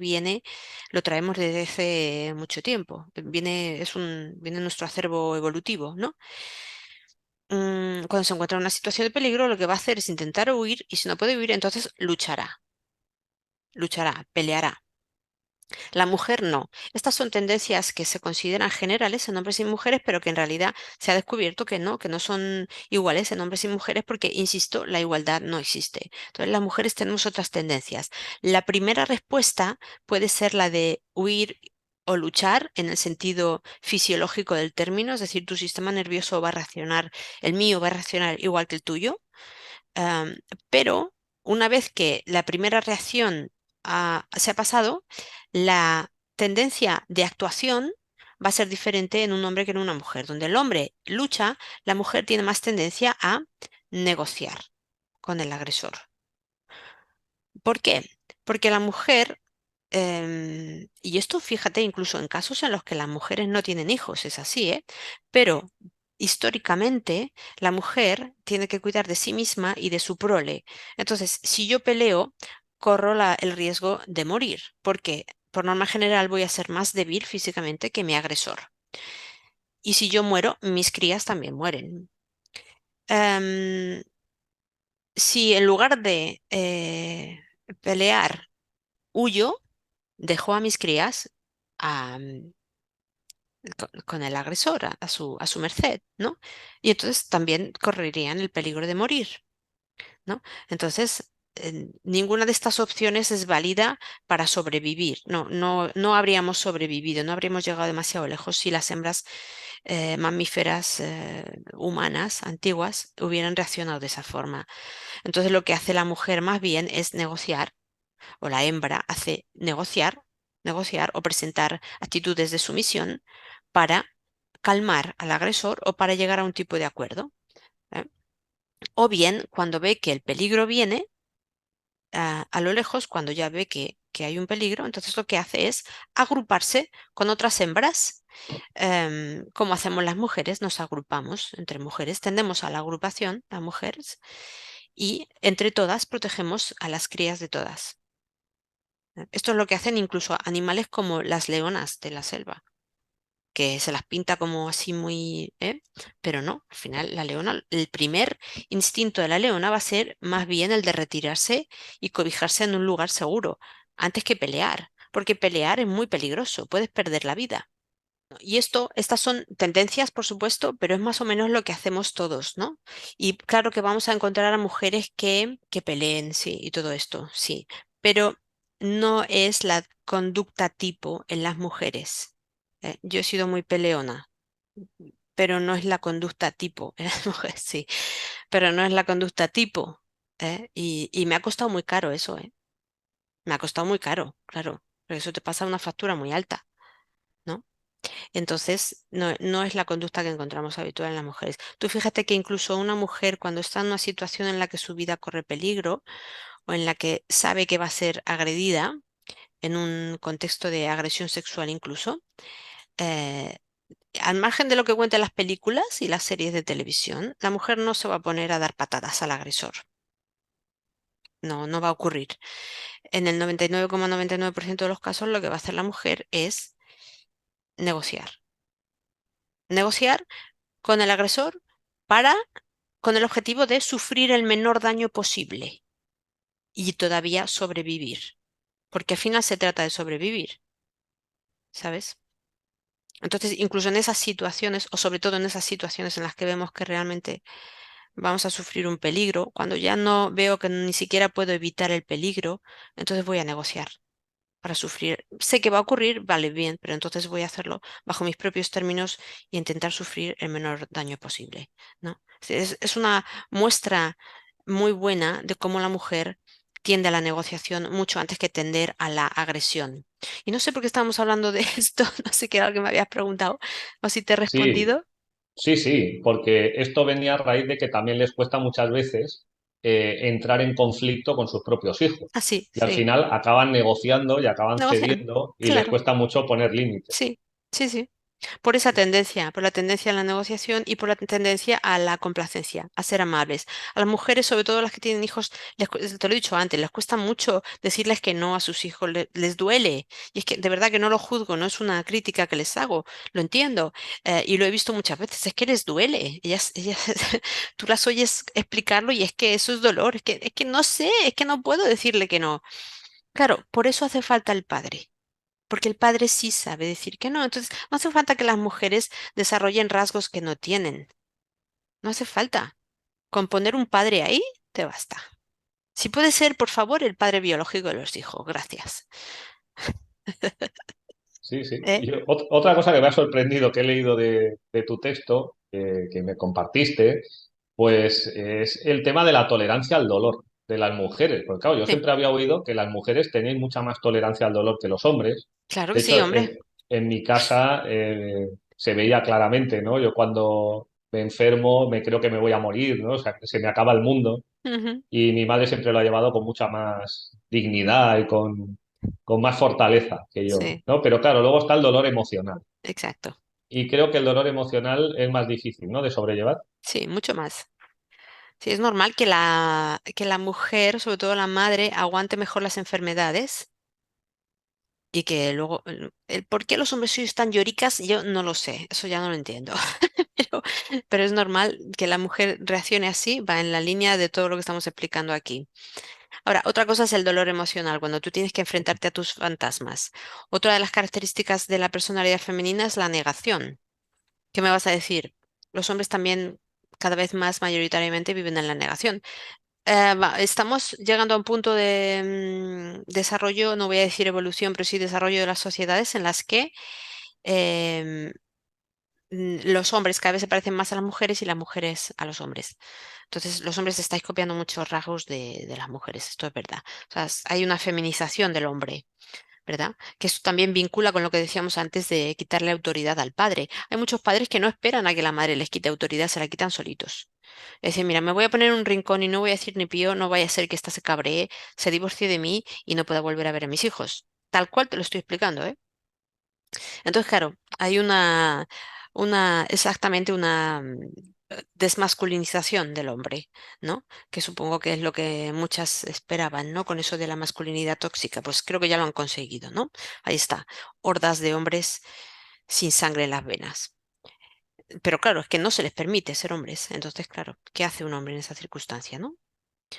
lo traemos desde hace mucho tiempo, viene en nuestro acervo evolutivo, ¿no? Cuando se encuentra en una situación de peligro, lo que va a hacer es intentar huir y si no puede huir, entonces luchará, peleará. La mujer no. Estas son tendencias que se consideran generales en hombres y mujeres, pero que en realidad se ha descubierto que no son iguales en hombres y mujeres porque, insisto, la igualdad no existe. Entonces, las mujeres tenemos otras tendencias. La primera respuesta puede ser la de huir o luchar en el sentido fisiológico del término, es decir, tu sistema nervioso va a reaccionar, el mío va a reaccionar igual que el tuyo. Am, pero una vez que la primera reacción se ha pasado, la tendencia de actuación va a ser diferente en un hombre que en una mujer. Donde el hombre lucha, la mujer tiene más tendencia a negociar con el agresor. ¿Por qué? Porque la mujer, y esto fíjate incluso en casos en los que las mujeres no tienen hijos, es así, ¿eh? Pero históricamente la mujer tiene que cuidar de sí misma y de su prole. Entonces, si yo peleo, corro el riesgo de morir. ¿Por qué? por norma general voy a ser más débil físicamente que mi agresor. Y si yo muero, mis crías también mueren. Em, si en lugar de pelear, huyo, dejo a mis crías a, con el agresor, a su merced, ¿no? Y entonces también correrían el peligro de morir, ¿no? Entonces, ninguna de estas opciones es válida para sobrevivir. No habríamos sobrevivido, no habríamos llegado demasiado lejos si las hembras mamíferas humanas antiguas hubieran reaccionado de esa forma. Entonces, lo que hace la mujer más bien es negociar, o la hembra hace negociar o presentar actitudes de sumisión para calmar al agresor o para llegar a un tipo de acuerdo. ¿Eh? O bien, cuando ve que el peligro viene, a lo lejos, cuando ya ve que hay un peligro, entonces lo que hace es agruparse con otras hembras. Como hacemos las mujeres, nos agrupamos entre mujeres, tendemos a la agrupación, las mujeres, y entre todas protegemos a las crías de todas. Esto es lo que hacen incluso animales como las leonas de la selva, que se las pinta como así muy, ¿eh? Pero no, al final la leona, el primer instinto de la leona va a ser más bien el de retirarse y cobijarse en un lugar seguro, antes que pelear, porque pelear es muy peligroso, puedes perder la vida. Y estas son tendencias, por supuesto, pero es más o menos lo que hacemos todos, ¿no? Y claro que vamos a encontrar a mujeres que peleen, sí, y todo esto, sí, pero no es la conducta tipo en las mujeres. Yo he sido muy peleona, pero no es la conducta tipo en las mujeres, sí, pero no es la conducta tipo. Y me ha costado muy caro eso, ¿eh? Me ha costado muy caro, claro, porque eso te pasa una factura muy alta, ¿no? Entonces, no es la conducta que encontramos habitual en las mujeres. Tú fíjate que incluso una mujer, cuando está en una situación en la que su vida corre peligro o en la que sabe que va a ser agredida, en un contexto de agresión sexual incluso, eh, al margen de lo que cuentan las películas y las series de televisión, la mujer no se va a poner a dar patadas al agresor. No, no va a ocurrir. En el 99,99% de los casos, lo que va a hacer la mujer es negociar. Negociar con el agresor para con el objetivo de sufrir el menor daño posible y todavía sobrevivir, porque al final se trata de sobrevivir, ¿sabes? Entonces, incluso en esas situaciones, o sobre todo en esas situaciones en las que vemos que realmente vamos a sufrir un peligro, cuando ya no veo que ni siquiera puedo evitar el peligro, entonces voy a negociar para sufrir. Sé que va a ocurrir, vale, bien, pero entonces voy a hacerlo bajo mis propios términos y intentar sufrir el menor daño posible, ¿no? Es una muestra muy buena de cómo la mujer tiende a la negociación mucho antes que tender a la agresión. Y no sé por qué estábamos hablando de esto, no sé qué era lo que me habías preguntado o si te he Sí, respondido. sí, sí, porque esto venía a raíz de que también les cuesta muchas veces entrar en conflicto con sus propios hijos. Ah, sí, Y al sí, final acaban negociando y acaban negocian, cediendo y les claro, cuesta mucho poner límites. sí, sí, sí. Por esa tendencia, por la tendencia a la negociación y por la tendencia a la complacencia, a ser amables. A las mujeres, sobre todo las que tienen hijos, te lo he dicho antes, les cuesta mucho decirles que no a sus hijos, les duele. Y es que de verdad que no lo juzgo, no es una crítica que les hago, lo entiendo. Y lo he visto muchas veces, es que les duele. Tú las oyes explicarlo y es que eso es dolor, es que no sé, es que no puedo decirle que no. Claro, por eso hace falta el padre porque el padre sí sabe decir que no. Entonces, no hace falta que las mujeres desarrollen rasgos que no tienen. No hace falta. Con poner un padre ahí, te basta. Si puede ser, por favor, el padre biológico de los hijos. Gracias. Sí, sí. ¿Eh? Y otra cosa que me ha sorprendido que he leído de tu texto, que me compartiste, pues es el tema de la tolerancia al dolor de las mujeres. Porque claro, yo Sí, siempre había oído que las mujeres tenéis mucha más tolerancia al dolor que los hombres. claro De que sí, hecho, hombre. en mi casa se veía claramente, ¿no? Yo cuando me enfermo me creo que me voy a morir, ¿no? O sea, que se me acaba el mundo. Ujú. Y mi madre siempre lo ha llevado con mucha más dignidad y con más fortaleza que yo, Sí, ¿no? Pero claro, luego está el dolor emocional. exacto. Y creo que el dolor emocional es más difícil, ¿no? De sobrellevar. Sí, mucho más. Sí, es normal que la mujer, sobre todo la madre, aguante mejor las enfermedades Y que luego, el por qué los hombres sois tan lloricas, yo no lo sé, eso ya no lo entiendo. Pero, pero es normal que la mujer reaccione así, va en la línea de todo lo que estamos explicando aquí. Ahora, otra cosa es el dolor emocional, cuando tú tienes que enfrentarte a tus fantasmas. Otra de las características de la personalidad femenina es la negación. ¿Qué me vas a decir? Los hombres también cada vez más mayoritariamente viven en la negación. Estamos llegando a un punto de desarrollo, no voy a decir evolución, pero sí desarrollo de las sociedades en las que em, los hombres cada vez se parecen más a las mujeres y las mujeres a los hombres. Entonces, los hombres estáis copiando muchos rasgos de las mujeres, esto es verdad. O sea, hay una feminización del hombre, ¿verdad? Que esto también vincula con lo que decíamos antes de quitarle autoridad al padre. Hay muchos padres que no esperan a que la madre les quite autoridad, se la quitan solitos. Es decir, mira, me voy a poner en un rincón y no voy a decir ni pío, no vaya a ser que ésta se cabree, se divorcie de mí y no pueda volver a ver a mis hijos. Tal cual te lo estoy explicando, ¿eh? Entonces, claro, hay exactamente una desmasculinización del hombre, ¿no? Que supongo que es lo que muchas esperaban, ¿no? Con eso de la masculinidad tóxica, pues creo que ya lo han conseguido, ¿no? Ahí está, hordas de hombres sin sangre en las venas. Pero claro, es que no se les permite ser hombres. Entonces, claro, ¿qué hace un hombre en esa circunstancia, no?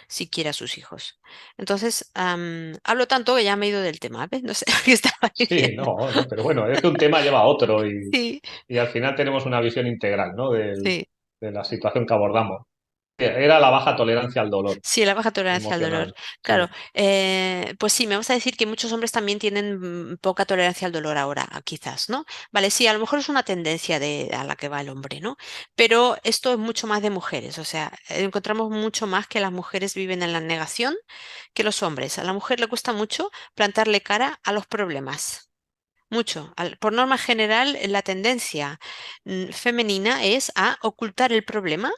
Si quiere a sus hijos. Entonces, hablo tanto que ya me he ido del tema, ¿ves? No sé qué estaba Sí, diciendo. no, no, pero bueno, es que un tema lleva a otro Sí, y al final tenemos una visión integral, ¿no? sí. De la situación que abordamos. Era la baja tolerancia al dolor Sí, la baja tolerancia al dolor. emocional. Claro, Sí, pues sí, me vas a decir que muchos hombres también tienen poca tolerancia al dolor ahora, quizás, ¿no? Vale, sí, a lo mejor es una tendencia a la que va el hombre, ¿no? Pero esto es mucho más de mujeres, o sea, encontramos mucho más que las mujeres viven en la negación que los hombres. A la mujer le cuesta mucho plantarle cara a los problemas. Mucho. Por norma general, la tendencia femenina es a ocultar el problema.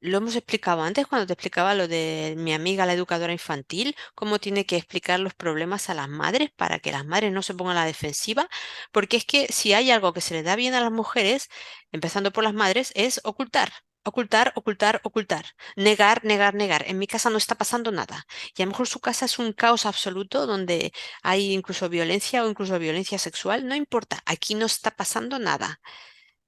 Lo hemos explicado antes cuando te explicaba lo de mi amiga, la educadora infantil, cómo tiene que explicar los problemas a las madres para que las madres no se pongan a la defensiva, porque es que si hay algo que se le da bien a las mujeres, empezando por las madres, es ocultar. Ocultar, ocultar, ocultar. Negar, negar, negar. En mi casa no está pasando nada. Y a lo mejor su casa es un caos absoluto donde hay incluso violencia o incluso violencia sexual. No importa, aquí no está pasando nada.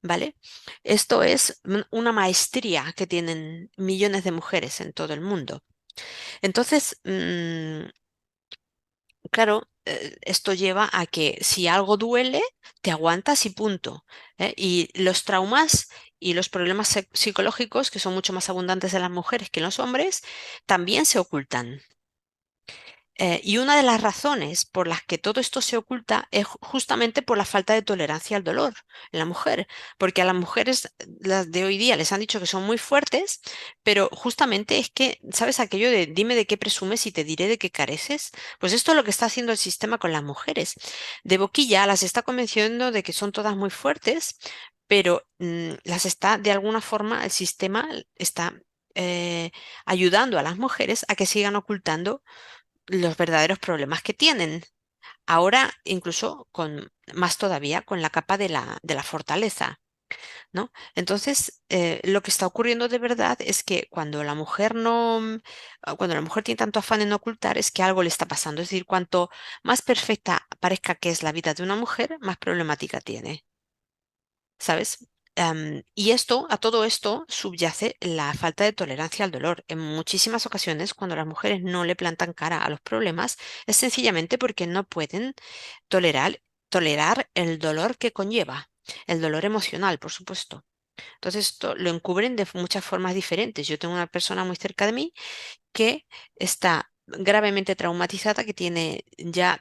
¿Vale? Esto es una maestría que tienen millones de mujeres en todo el mundo. Entonces, claro, esto lleva a que si algo duele, te aguantas y punto. ¿Eh? Y los traumas y los problemas psicológicos, que son mucho más abundantes en las mujeres que en los hombres, también se ocultan. Y una de las razones por las que todo esto se oculta es justamente por la falta de tolerancia al dolor en la mujer, porque a las mujeres, las de hoy día, les han dicho que son muy fuertes, pero justamente es que, ¿sabes aquello de dime de qué presumes y te diré de qué careces? Pues esto es lo que está haciendo el sistema con las mujeres. De boquilla las está convenciendo de que son todas muy fuertes, pero las está, de alguna forma, el sistema está ayudando a las mujeres a que sigan ocultando los verdaderos problemas que tienen. Ahora, incluso con más todavía, con la capa de la fortaleza, ¿no? Entonces, lo que está ocurriendo de verdad es que cuando la mujer no, cuando la mujer tiene tanto afán en ocultar, es que algo le está pasando. Es decir, cuanto más perfecta parezca que es la vida de una mujer, más problemática tiene. ¿Sabes? Y esto, a todo esto, subyace la falta de tolerancia al dolor. En muchísimas ocasiones, cuando las mujeres no le plantan cara a los problemas, es sencillamente porque no pueden tolerar el dolor que conlleva, el dolor emocional, por supuesto. Entonces, esto lo encubren de muchas formas diferentes. Yo tengo una persona muy cerca de mí que está gravemente traumatizada, que tiene ya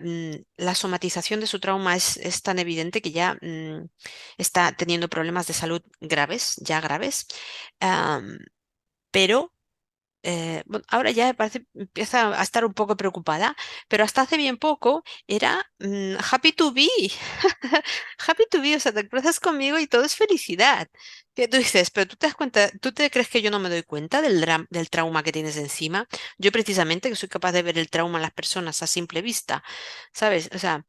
la somatización de su trauma es tan evidente que ya está teniendo problemas de salud graves, ya graves, am, pero bueno, ahora ya empieza a estar un poco preocupada, pero hasta hace bien poco era happy to be, happy to be, o sea, te cruzas conmigo y todo es felicidad. Que tú dices, pero tú te das cuenta, tú te crees que yo no me doy cuenta del trauma que tienes encima. Yo precisamente que soy capaz de ver el trauma en las personas a simple vista, ¿sabes? O sea,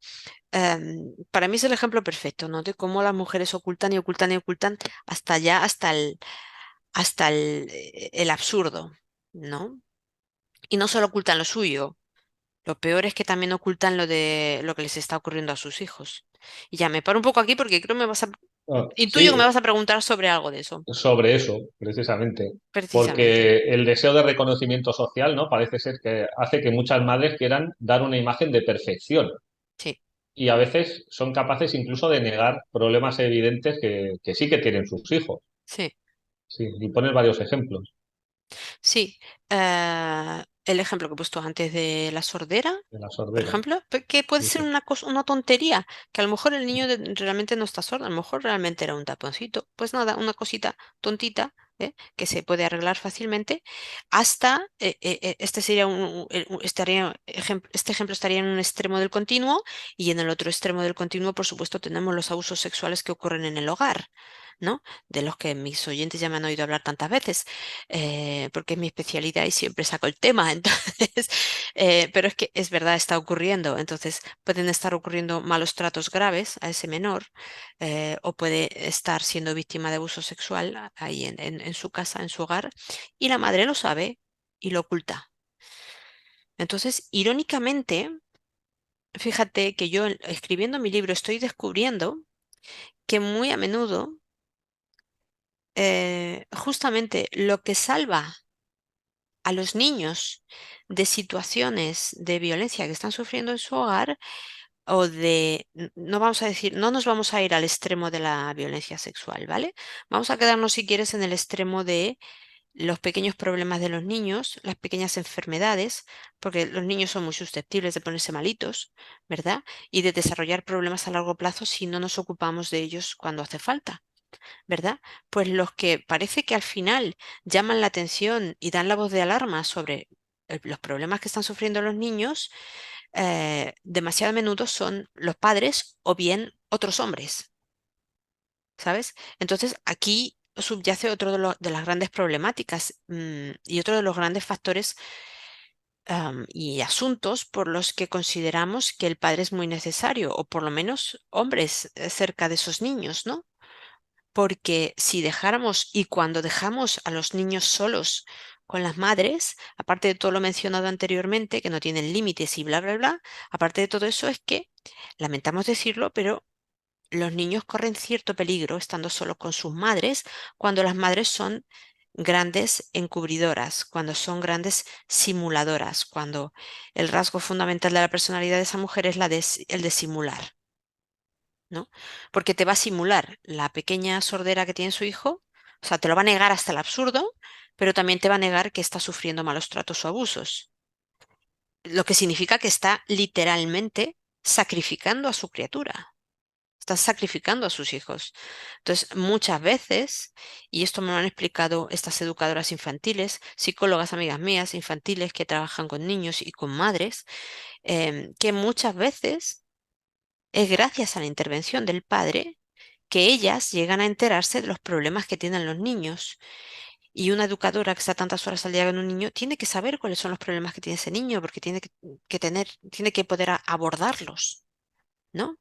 para mí es el ejemplo perfecto, ¿no? De cómo las mujeres ocultan y ocultan y ocultan hasta ya, hasta el absurdo, ¿no? Y no solo ocultan lo suyo, Lo peor es que también ocultan lo de lo que les está ocurriendo a sus hijos. Y ya me paro un poco aquí porque creo que Ah, intuyo que me sí, vas a preguntar sobre algo de eso, sobre eso, precisamente. precisamente. Porque el deseo de reconocimiento social, ¿no? Parece ser que hace que muchas madres quieran dar una imagen de perfección Sí, y a veces son capaces incluso de negar problemas evidentes que sí que tienen sus hijos. sí. Sí, y poner varios ejemplos Sí, el ejemplo que he puesto antes de la sordera, de la por sordera. ejemplo, que puede Sí, ser sí. una cosa, una tontería, que a lo mejor el niño realmente no está sordo, a lo mejor realmente era un taponcito. Pues nada, una cosita tontita, que se puede arreglar fácilmente, hasta, este sería este ejemplo estaría en un extremo del continuo y en el otro extremo del continuo, por supuesto, tenemos los abusos sexuales que ocurren en el hogar, ¿no? De los que mis oyentes ya me han oído hablar tantas veces, porque es mi especialidad y siempre saco el tema. Entonces, pero es que es verdad, está ocurriendo. Entonces, pueden estar ocurriendo malos tratos graves a ese menor, o puede estar siendo víctima de abuso sexual ahí en su casa, en su hogar, y la madre lo sabe y lo oculta. Entonces, irónicamente, fíjate que yo escribiendo mi libro estoy descubriendo que muy a menudo, justamente lo que salva a los niños de situaciones de violencia que están sufriendo en su hogar o no vamos a decir, no nos vamos a ir al extremo de la violencia sexual, ¿vale? Vamos a quedarnos, si quieres, en el extremo de los pequeños problemas de los niños, las pequeñas enfermedades, porque los niños son muy susceptibles de ponerse malitos, ¿verdad? Y de desarrollar problemas a largo plazo si no nos ocupamos de ellos cuando hace falta. ¿Verdad? Pues los que parece que al final llaman la atención y dan la voz de alarma sobre los problemas que están sufriendo los niños, demasiado a menudo son los padres o bien otros hombres, ¿sabes? Entonces aquí subyace otro de las grandes problemáticas, y otro de los grandes factores, y asuntos por los que consideramos que el padre es muy necesario, o por lo menos hombres cerca de esos niños, ¿no? Porque si dejáramos y cuando dejamos a los niños solos con las madres, aparte de todo lo mencionado anteriormente, que no tienen límites y bla, bla, bla, aparte de todo eso es que, lamentamos decirlo, pero los niños corren cierto peligro estando solos con sus madres cuando las madres son grandes encubridoras, cuando son grandes simuladoras, cuando el rasgo fundamental de la personalidad de esa mujer es el de simular. ¿No? Porque te va a simular la pequeña sordera que tiene su hijo, o sea, te lo va a negar hasta el absurdo, pero también te va a negar que está sufriendo malos tratos o abusos, lo que significa que está literalmente sacrificando a su criatura. Está sacrificando a sus hijos. Entonces, muchas veces, y esto me lo han explicado estas educadoras infantiles, psicólogas amigas mías infantiles que trabajan con niños y con madres, que muchas veces es gracias a la intervención del padre que ellas llegan a enterarse de los problemas que tienen los niños. Y una educadora que está tantas horas al día con un niño tiene que saber cuáles son los problemas que tiene ese niño, porque tiene que poder abordarlos, ¿no?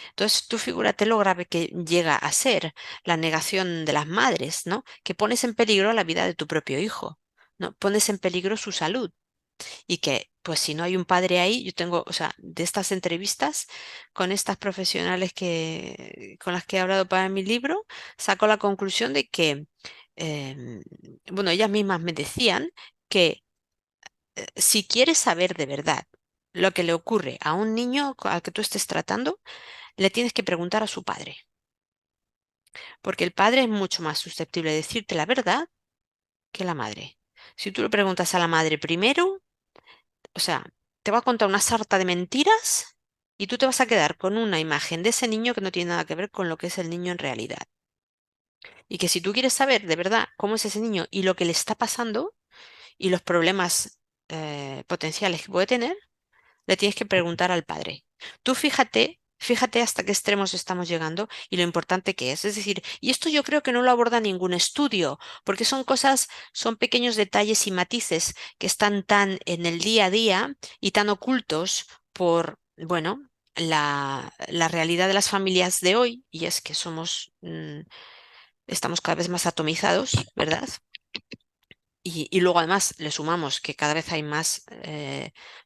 Entonces, tú figúrate lo grave que llega a ser la negación de las madres, ¿no? Que pones en peligro la vida de tu propio hijo, ¿no? Pones en peligro su salud. Y que, pues si no hay un padre ahí, yo tengo, o sea, de estas entrevistas con estas profesionales con las que he hablado para mi libro, saco la conclusión de que, em, bueno, ellas mismas me decían que, si quieres saber de verdad lo que le ocurre a un niño al que tú estés tratando, le tienes que preguntar a su padre, porque el padre es mucho más susceptible de decirte la verdad que la madre. Si tú le preguntas a la madre primero, o sea, te va a contar una sarta de mentiras y tú te vas a quedar con una imagen de ese niño que no tiene nada que ver con lo que es el niño en realidad. Y que si tú quieres saber de verdad cómo es ese niño y lo que le está pasando y los problemas, potenciales que puede tener, le tienes que preguntar al padre. Tú fíjate hasta qué extremos estamos llegando y lo importante que es. Es decir, y esto yo creo que no lo aborda ningún estudio, porque son cosas, son pequeños detalles y matices que están tan en el día a día y tan ocultos por, bueno, la realidad de las familias de hoy, y es que estamos cada vez más atomizados, ¿verdad? y luego además le sumamos que cada vez hay más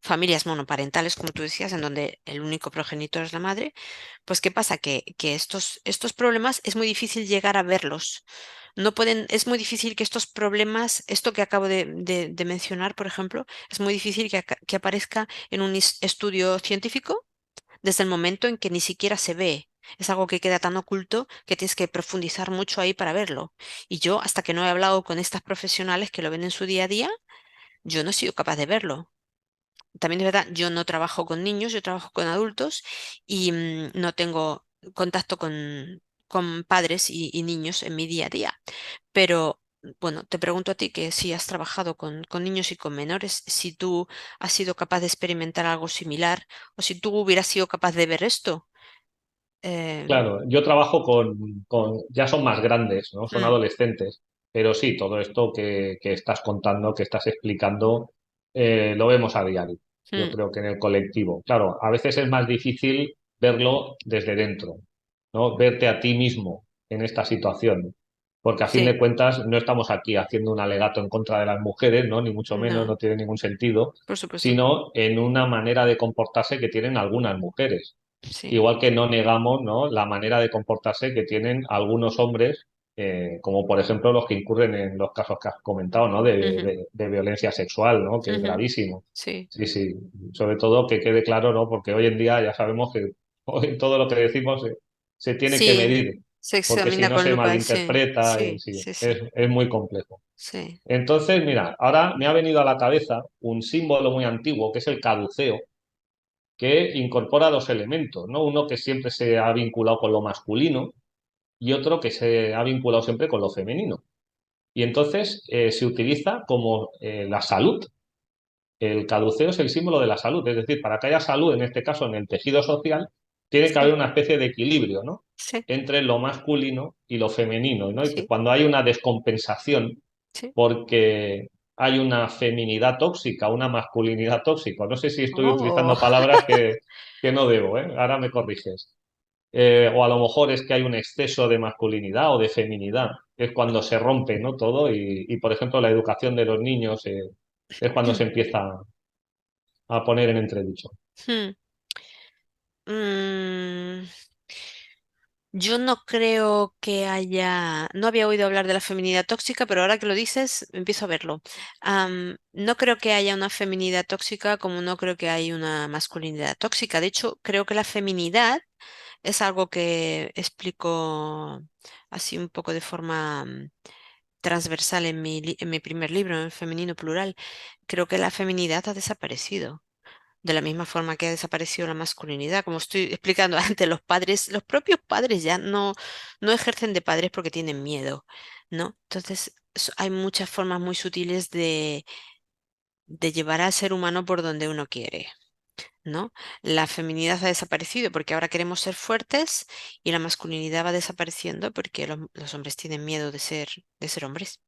familias monoparentales, como tú decías, en donde el único progenitor es la madre, pues ¿qué pasa? Que estos problemas es muy difícil llegar a verlos. No pueden, es muy difícil que estos problemas, esto que acabo de mencionar, por ejemplo, es muy difícil que aparezca en un estudio científico desde el momento en que ni siquiera se ve. Es algo que queda tan oculto que tienes que profundizar mucho ahí para verlo. Y yo, hasta que no he hablado con estas profesionales que lo ven en su día a día, yo no he sido capaz de verlo. También es verdad, yo no trabajo con niños, yo trabajo con adultos y no tengo contacto con padres y niños en mi día a día. Pero bueno, te pregunto a ti que si has trabajado con niños y con menores, si tú has sido capaz de experimentar algo similar o si tú hubieras sido capaz de ver esto. Eh, Claro, yo trabajo ya son más grandes, ¿no? Son mm, adolescentes, pero sí, todo esto que estás contando, que estás explicando, lo vemos a diario. Yo mm, creo que en el colectivo. Claro, a veces es más difícil verlo desde dentro, ¿no? Verte a ti mismo en esta situación, porque a fin sí, de cuentas no estamos aquí haciendo un alegato en contra de las mujeres, ¿no? Ni mucho menos, no, no tiene ningún sentido, por supuesto. sino en una manera de comportarse que tienen algunas mujeres. Sí. Igual que no negamos, ¿no?, la manera de comportarse que tienen algunos hombres, como por ejemplo los que incurren en los casos que has comentado, ¿no?, Ujú, de violencia sexual, ¿no?, que es ujú, gravísimo. sí, Sí, sí. Sobre todo que quede claro, ¿no?, porque hoy en día ya sabemos que hoy todo lo que decimos se tiene que sí, medir, se porque si examina no con se lupa, sí, malinterpreta y sí, sí, sí, sí, es muy complejo. sí, Entonces, mira, ahora me ha venido a la cabeza un símbolo muy antiguo que es el caduceo, que incorpora dos elementos, ¿no? Uno que siempre se ha vinculado con lo masculino y otro que se ha vinculado siempre con lo femenino. Y entonces se utiliza como la salud. El caduceo es el símbolo de la salud, es decir, para que haya salud, en este caso en el tejido social, tiene que haber sí, una especie de equilibrio, ¿no?, sí, entre lo masculino y lo femenino, ¿no? Y que sí, cuando hay una descompensación sí. porque hay una feminidad tóxica, una masculinidad tóxica. No sé si estoy Oh, utilizando palabras que no debo, ¿eh? Ahora me corriges. O a lo mejor es que hay un exceso de masculinidad o de feminidad. Es cuando se rompe, ¿no?, todo y, por ejemplo, la educación de los niños es cuando se empieza a poner en entredicho. hmm, mm, yo no creo que haya, no había oído hablar de la feminidad tóxica, pero ahora que lo dices, empiezo a verlo. No creo que haya una feminidad tóxica como no creo que haya una masculinidad tóxica. De hecho, creo que la feminidad es algo que explico así un poco de forma transversal en en mi primer libro, en Femenino Plural. Creo que la feminidad ha desaparecido. De la misma forma que ha desaparecido la masculinidad, como estoy explicando antes, los padres, los propios padres ya no ejercen de padres porque tienen miedo, ¿no? Entonces, hay muchas formas muy sutiles de llevar al ser humano por donde uno quiere, ¿no? La feminidad ha desaparecido porque ahora queremos ser fuertes y la masculinidad va desapareciendo porque los hombres tienen miedo de ser hombres.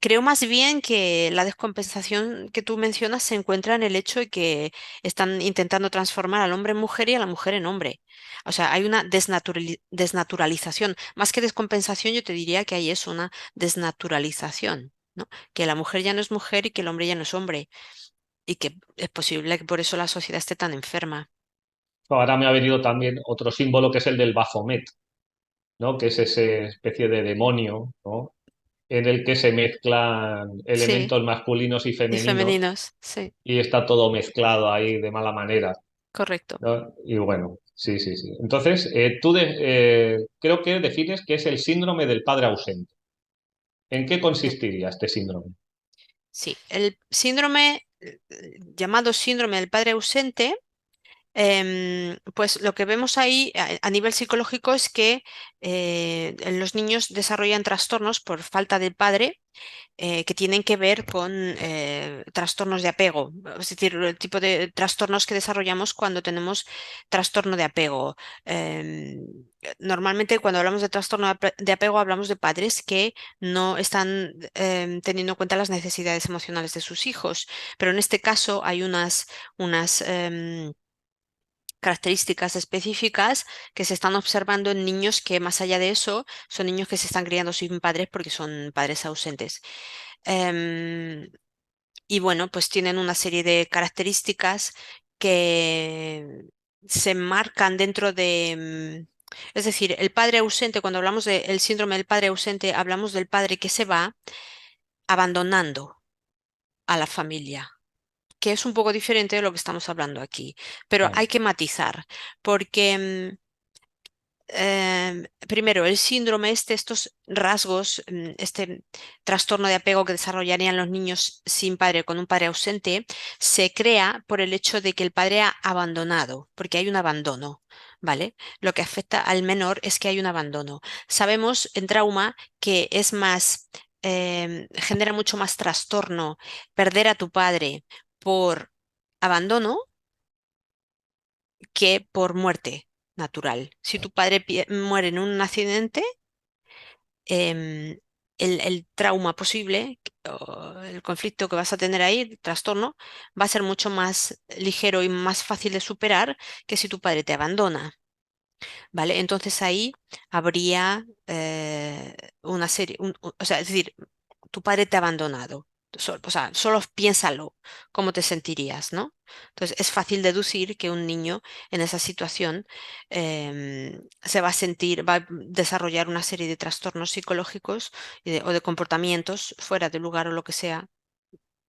Creo más bien que la descompensación que tú mencionas se encuentra en el hecho de que están intentando transformar al hombre en mujer y a la mujer en hombre. O sea, hay una desnaturalización. Más que descompensación, yo te diría que hay eso, una desnaturalización, ¿no? Que la mujer ya no es mujer y que el hombre ya no es hombre. Y que es posible que por eso la sociedad esté tan enferma. Ahora me ha venido también otro símbolo que es el del Baphomet, ¿no?, que es esa especie de demonio, ¿no?, en el que se mezclan Sí, elementos masculinos y y femeninos femeninos, sí, y está todo mezclado ahí de mala manera, correcto. ¿no? Y bueno, sí, sí, sí. Entonces, creo que defines que es el síndrome del padre ausente. ¿En qué Sí. consistiría este síndrome? Sí, el síndrome, llamado síndrome del padre ausente, pues lo que vemos ahí a nivel psicológico es que los niños desarrollan trastornos por falta de padre que tienen que ver con trastornos de apego, es decir, el tipo de trastornos que desarrollamos cuando tenemos trastorno de apego. Em, Normalmente cuando hablamos de trastorno de apego hablamos de padres que no están teniendo en cuenta las necesidades emocionales de sus hijos, pero en este caso hay unas características específicas que se están observando en niños que, más allá de eso, son niños que se están criando sin padres porque son padres ausentes. Em, y bueno, pues tienen una serie de características que se marcan dentro de... Es decir, el padre ausente, cuando hablamos del síndrome del padre ausente, hablamos del padre que se va abandonando a la familia, que es un poco diferente de lo que estamos hablando aquí. Pero Claro, hay que matizar, porque primero, el síndrome, estos rasgos, este trastorno de apego que desarrollarían los niños sin padre, con un padre ausente, se crea por el hecho de que el padre ha abandonado, porque hay un abandono, ¿vale? Lo que afecta al menor es que hay un abandono. Sabemos en trauma que es más, genera mucho más trastorno perder a tu padre por abandono que por muerte natural. Si tu padre muere en un accidente, em, el trauma posible o el conflicto que vas a tener ahí, el trastorno, va a ser mucho más ligero y más fácil de superar que si tu padre te abandona. ¿Vale? Entonces ahí habría una serie, o sea, es decir, tu padre te ha abandonado. O sea, solo piénsalo, cómo te sentirías, ¿no? Entonces es fácil deducir que un niño en esa situación se va a sentir, va a desarrollar una serie de trastornos psicológicos o de comportamientos fuera de lugar o lo que sea,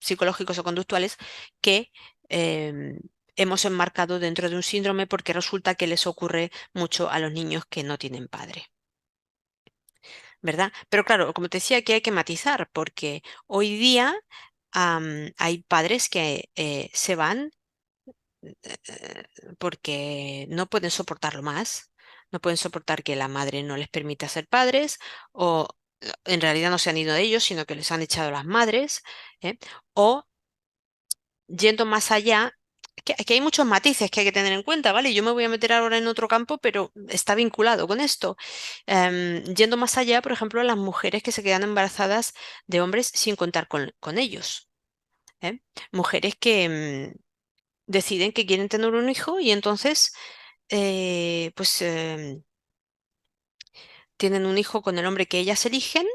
psicológicos o conductuales, que em, hemos enmarcado dentro de un síndrome porque resulta que les ocurre mucho a los niños que no tienen padre, ¿verdad? Pero claro, como te decía, que hay que matizar porque hoy día hay padres que se van porque no pueden soportarlo más, no pueden soportar que la madre no les permita ser padres o en realidad no se han ido de ellos, sino que les han echado las madres, ¿eh? O yendo más allá, que hay muchos matices que hay que tener en cuenta, ¿vale? Yo me voy a meter ahora en otro campo, pero está vinculado con esto. Yendo más allá, por ejemplo, las mujeres que se quedan embarazadas de hombres sin contar con ellos, ¿eh? Mujeres que deciden que quieren tener un hijo y entonces, pues, tienen un hijo con el hombre que ellas eligen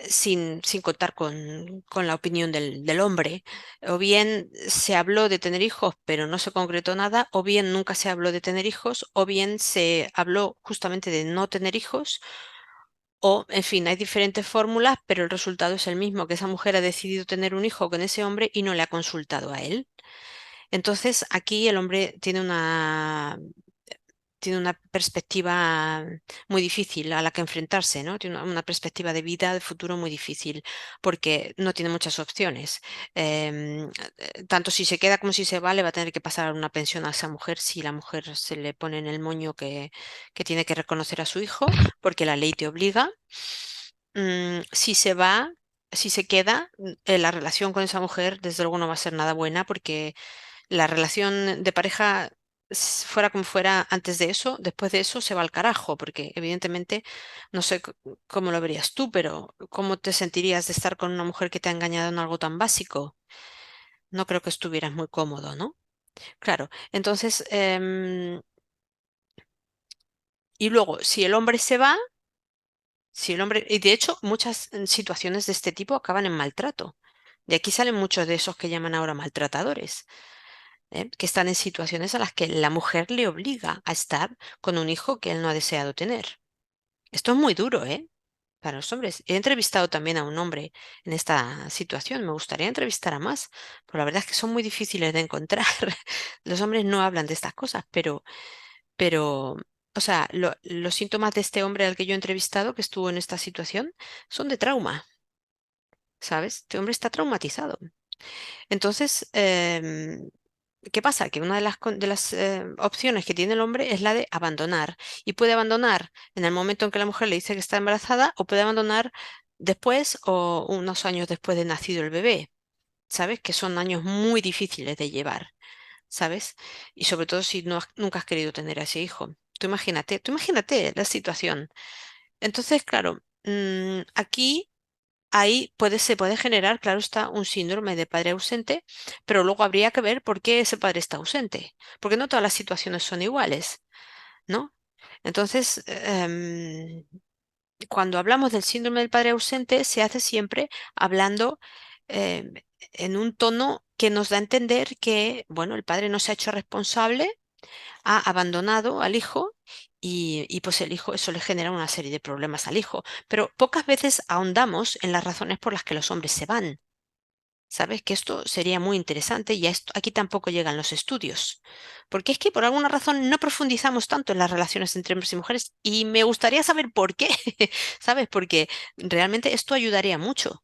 sin contar con la opinión del hombre. O bien se habló de tener hijos, pero no se concretó nada, o bien nunca se habló de tener hijos, o bien se habló justamente de no tener hijos, o, en fin, hay diferentes fórmulas, pero el resultado es el mismo, que esa mujer ha decidido tener un hijo con ese hombre y no le ha consultado a él. Entonces, aquí el hombre tiene una perspectiva muy difícil a la que enfrentarse, ¿no? Tiene una perspectiva de vida, de futuro muy difícil, porque no tiene muchas opciones. Tanto si se queda como si se va, le va a tener que pasar una pensión a esa mujer si la mujer se le pone en el moño que tiene que reconocer a su hijo, porque la ley te obliga. Si se va, si se queda, la relación con esa mujer, desde luego no va a ser nada buena, porque la relación de pareja, fuera como fuera antes de eso, después de eso se va al carajo, porque evidentemente, no sé cómo lo verías tú, pero ¿cómo te sentirías de estar con una mujer que te ha engañado en algo tan básico? No creo que estuvieras muy cómodo, ¿no? Claro, entonces, y luego, si el hombre se va, si el hombre, y de hecho, muchas situaciones de este tipo acaban en maltrato. De aquí salen muchos de esos que llaman ahora maltratadores. Que están en situaciones a las que la mujer le obliga a estar con un hijo que él no ha deseado tener. Esto es muy duro, ¿eh? Para los hombres. He entrevistado también a un hombre en esta situación. Me gustaría entrevistar a más, pero la verdad es que son muy difíciles de encontrar. Los hombres no hablan de estas cosas, pero, o sea, los síntomas de este hombre al que yo he entrevistado, que estuvo en esta situación, son de trauma, ¿sabes? Este hombre está traumatizado. Entonces, ¿qué pasa? Que una de las opciones que tiene el hombre es la de abandonar. Y puede abandonar en el momento en que la mujer le dice que está embarazada o puede abandonar después o unos años después de nacido el bebé. ¿Sabes? Que son años muy difíciles de llevar, ¿sabes? Y sobre todo si nunca has querido tener a ese hijo. Tú imagínate la situación. Entonces, claro, aquí ahí se puede generar, claro está, un síndrome de padre ausente, pero luego habría que ver por qué ese padre está ausente, porque no todas las situaciones son iguales, ¿no? Entonces, cuando hablamos del síndrome del padre ausente, se hace siempre hablando em, en un tono que nos da a entender que, bueno, el padre no se ha hecho responsable, ha abandonado al hijo y pues el hijo, eso le genera una serie de problemas al hijo. Pero pocas veces ahondamos en las razones por las que los hombres se van. ¿Sabes? Que esto sería muy interesante y aquí tampoco llegan los estudios. Porque es que por alguna razón no profundizamos tanto en las relaciones entre hombres y mujeres y me gustaría saber por qué. ¿Sabes? Porque realmente esto ayudaría mucho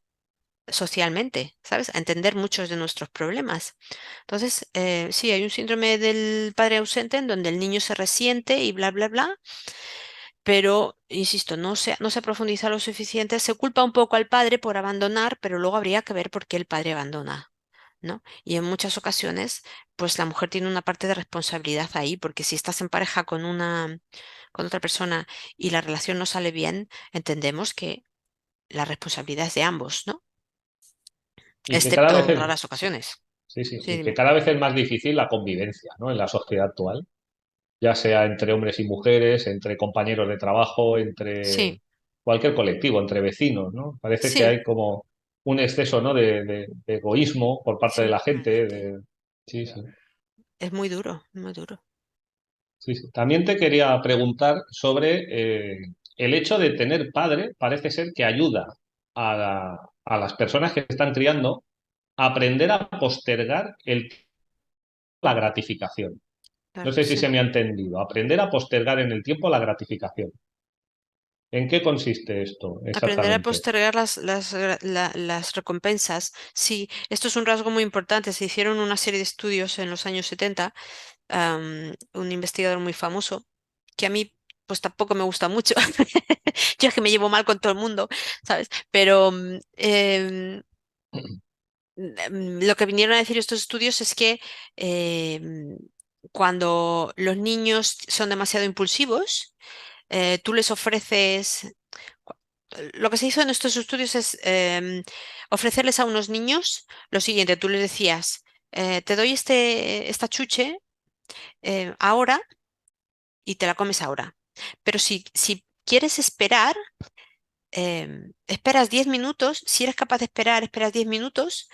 socialmente, ¿sabes? A entender muchos de nuestros problemas. Entonces, sí, hay un síndrome del padre ausente en donde el niño se resiente y bla, bla, bla, pero, insisto, no se profundiza lo suficiente. Se culpa un poco al padre por abandonar, pero luego habría que ver por qué el padre abandona. ¿No? Y en muchas ocasiones, pues la mujer tiene una parte de responsabilidad ahí, porque si estás en pareja con otra persona y la relación no sale bien, entendemos que la responsabilidad es de ambos, ¿no? Y que cada Excepto vez en es, raras sí, ocasiones. sí, sí, Sí, y que dime. cada vez es más difícil la convivencia, ¿no? En la sociedad actual, ya sea entre hombres y mujeres, entre compañeros de trabajo, entre Sí, cualquier colectivo, entre vecinos, ¿no? Parece que sí, hay como un exceso, ¿no? De egoísmo por parte de sí, la gente. Sí, sí, es muy duro, muy duro. sí, sí. También te quería preguntar sobre el hecho de tener padre, parece ser que ayuda a las personas que están criando a aprender a postergar la gratificación. No Claro, sé si sí. se me ha entendido. Aprender a postergar en el tiempo la gratificación. ¿En qué consiste esto Aprender a exactamente? postergar las recompensas. Sí, esto es un rasgo muy importante. Se hicieron una serie de estudios en los años 70, un investigador muy famoso, que a mí pues tampoco me gusta mucho. Yo es que me llevo mal con todo el mundo, ¿sabes? Pero lo que vinieron a decir estos estudios es que cuando los niños son demasiado impulsivos, tú les ofreces. cu- Lo que se hizo en estos estudios es ofrecerles a unos niños lo siguiente, tú les decías, te doy esta chuche ahora y te la comes ahora. Pero si quieres esperar, esperas 10 minutos, si eres capaz de esperar, esperas 10 minutos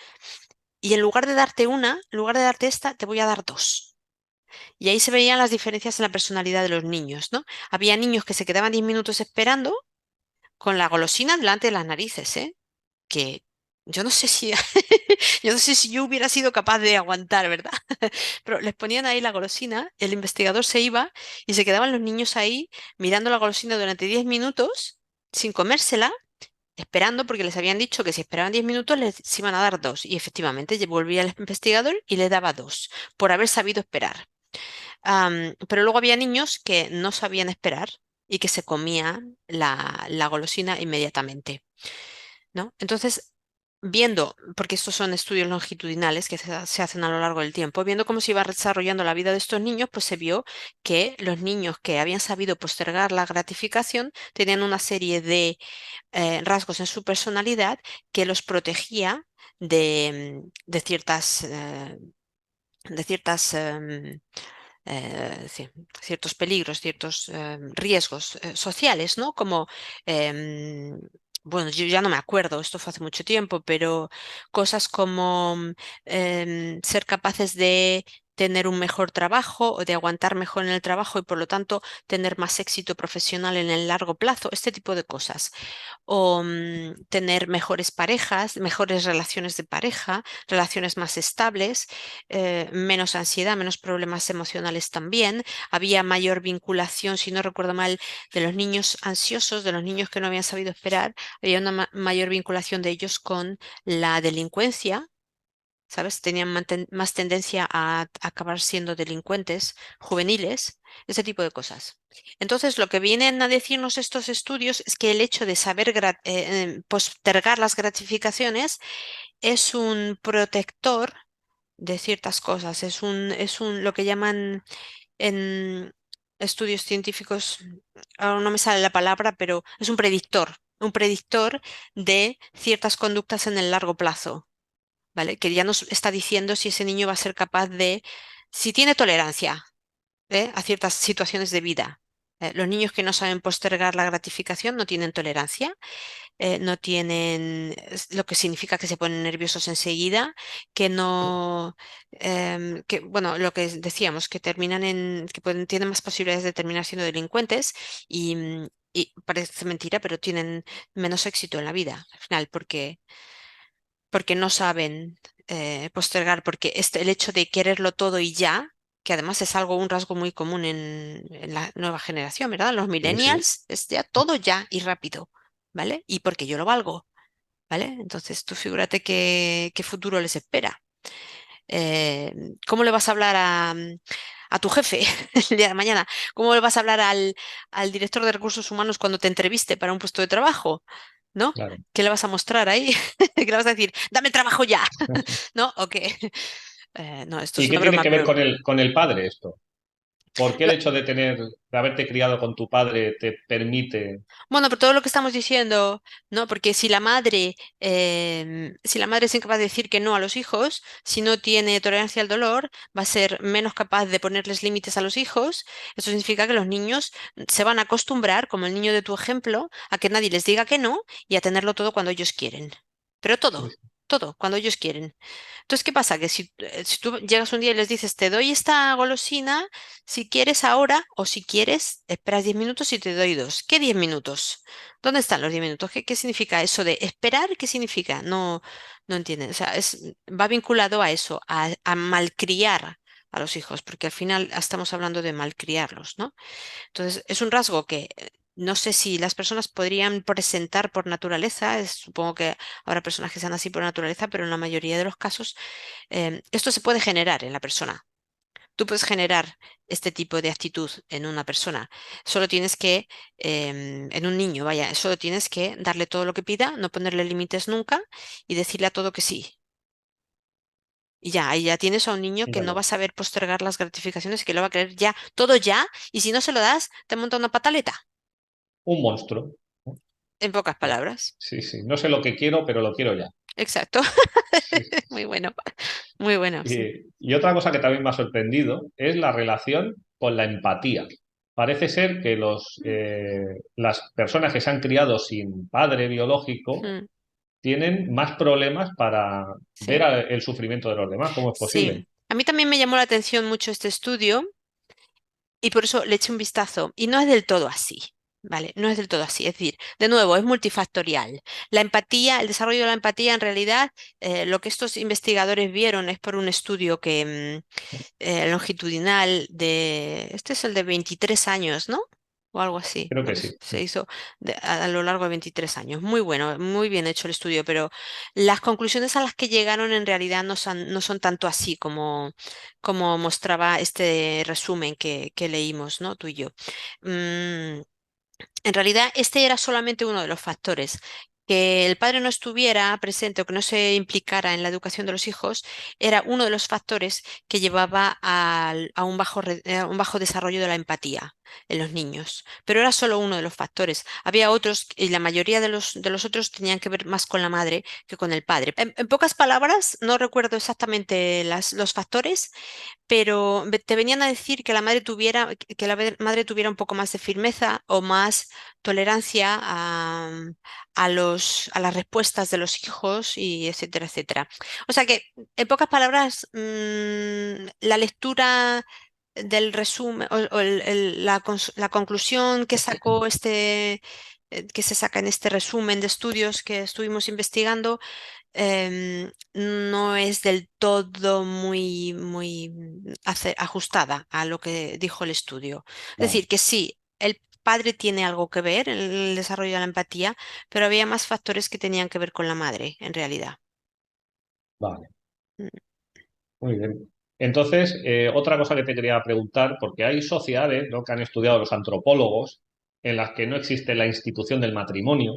y en lugar de darte una, en lugar de darte esta, te voy a dar dos. Y ahí se veían las diferencias en la personalidad de los niños, ¿no? Había niños que se quedaban 10 minutos esperando con la golosina delante de las narices, ¿eh? Que yo no sé si yo no sé si yo hubiera sido capaz de aguantar, ¿verdad? Pero les ponían ahí la golosina, el investigador se iba y se quedaban los niños ahí mirando la golosina durante 10 minutos sin comérsela, esperando porque les habían dicho que si esperaban 10 minutos les iban a dar dos. Y efectivamente volvía el investigador y le daba dos por haber sabido esperar. Pero luego había niños que no sabían esperar y que se comían la golosina inmediatamente. ¿No? Entonces, viendo, porque estos son estudios longitudinales que se hacen a lo largo del tiempo, viendo cómo se iba desarrollando la vida de estos niños, pues se vio que los niños que habían sabido postergar la gratificación tenían una serie de rasgos en su personalidad que los protegía de ciertas ciertos peligros, ciertos riesgos sociales, ¿no? Como, em, bueno, yo ya no me acuerdo, esto fue hace mucho tiempo, pero cosas como ser capaces de tener un mejor trabajo o de aguantar mejor en el trabajo y por lo tanto tener más éxito profesional en el largo plazo, este tipo de cosas o tener mejores parejas, mejores relaciones de pareja, relaciones más estables, menos ansiedad, menos problemas emocionales también. Había mayor vinculación, si no recuerdo mal, de los niños ansiosos, de los niños que no habían sabido esperar, había una mayor vinculación de ellos con la delincuencia. ¿Sabes? Tenían más tendencia a acabar siendo delincuentes juveniles, ese tipo de cosas. Entonces, lo que vienen a decirnos estos estudios es que el hecho de saber postergar las gratificaciones es un protector de ciertas cosas, lo que llaman en estudios científicos, ahora no me sale la palabra, pero es un predictor. un predictor de ciertas conductas en el largo plazo, ¿vale? Que ya nos está diciendo si ese niño va a ser capaz de, si tiene tolerancia, a ciertas situaciones de vida. Los niños que no saben postergar la gratificación no tienen tolerancia, no tienen, lo que significa que se ponen nerviosos enseguida, que no, que, bueno, lo que decíamos, que terminan que tienen más posibilidades de terminar siendo delincuentes y parece mentira, pero tienen menos éxito en la vida al final, porque no saben postergar, porque el hecho de quererlo todo y ya, que además es algo, un rasgo muy común en la nueva generación, ¿verdad? Los Sí, sí, millennials es ya todo ya y rápido, ¿vale? Y porque yo lo valgo, ¿vale? Entonces tú figúrate qué futuro les espera. Eh, ¿Cómo le vas a hablar a tu jefe el día de mañana? ¿Cómo le vas a hablar al director de recursos humanos cuando te entreviste para un puesto de trabajo? ¿No? claro. ¿Qué le vas a mostrar ahí? ¿Qué le vas a decir? Dame el trabajo ya, ¿no? ¿O qué? No, esto ¿Y es qué una tiene broma, que ver pero con el padre esto? ¿Por qué el lo- hecho de haberte criado con tu padre te permite? bueno, pero todo lo que estamos diciendo, ¿no? Porque si la madre es incapaz de decir que no a los hijos, si no tiene tolerancia al dolor, va a ser menos capaz de ponerles límites a los hijos. Eso significa que los niños se van a acostumbrar, como el niño de tu ejemplo, a que nadie les diga que no y a tenerlo todo cuando ellos quieren. Pero todo, todo, cuando ellos quieren. Entonces, ¿qué pasa? Que si tú llegas un día y les dices, te doy esta golosina, si quieres ahora o si quieres, esperas 10 minutos y te doy dos. ¿Qué 10 minutos? ¿Dónde están los 10 minutos? ¿Qué significa eso de esperar? ¿Qué significa? No, no entienden. O sea, va vinculado a eso, a malcriar a los hijos, porque al final estamos hablando de malcriarlos, ¿no? Entonces, es un rasgo que no sé si las personas podrían presentar por naturaleza, supongo que habrá personas que sean así por naturaleza, pero en la mayoría de los casos esto se puede generar en la persona. Tú puedes generar este tipo de actitud en una persona. Solo tienes que, en un niño, vaya, solo tienes que darle todo lo que pida, no ponerle límites nunca y decirle a todo que sí. Y ya, ahí ya tienes a un niño que Ya, no ya. va a saber postergar las gratificaciones y que lo va a querer ya, todo ya, y si no se lo das, te monta una pataleta, Un monstruo, ¿no? en pocas palabras. Sí, sí. No sé lo que quiero, pero lo quiero ya. Exacto. Sí. Muy bueno, muy bueno, sí. Y otra cosa que también me ha sorprendido es la relación con la empatía. Parece ser que las personas que se han criado sin padre biológico Mm, tienen más problemas para ver sí, el sufrimiento de los demás. ¿Cómo es posible? sí. A mí también me llamó la atención mucho este estudio. Y por eso le eché un vistazo. Y no es del todo así, ¿vale? No es del todo así. Es decir, de nuevo, es multifactorial. La empatía, el desarrollo de la empatía, en realidad, lo que estos investigadores vieron es por un estudio longitudinal este es el de 23 años, ¿no? O algo así. Creo Lo que que sí. se hizo a lo largo de 23 años. Muy bueno, muy bien hecho el estudio, pero las conclusiones a las que llegaron en realidad no son tanto así como mostraba este resumen que leímos, ¿no? Tú y yo. Mm, en realidad, este era solamente uno de los factores. Que el padre no estuviera presente o que no se implicara en la educación de los hijos era uno de los factores que llevaba a un bajo desarrollo de la empatía en los niños. Pero era solo uno de los factores. Había otros, y la mayoría de los otros tenían que ver más con la madre que con el padre. En pocas palabras, no recuerdo exactamente los factores, pero te venían a decir que la madre tuviera un poco más de firmeza o más tolerancia a las respuestas de los hijos y etcétera, etcétera. O sea que, en pocas palabras, la lectura del resumen o la conclusión que se saca en este resumen de estudios que estuvimos investigando no es del todo muy, muy ajustada a lo que dijo el estudio. Es Vale, decir, que sí, el padre tiene algo que ver en el desarrollo de la empatía, pero había más factores que tenían que ver con la madre, en realidad. vale. Mm, Muy bien. Entonces, otra cosa que te quería preguntar, porque hay sociedades, ¿no?, que han estudiado los antropólogos en las que no existe la institución del matrimonio.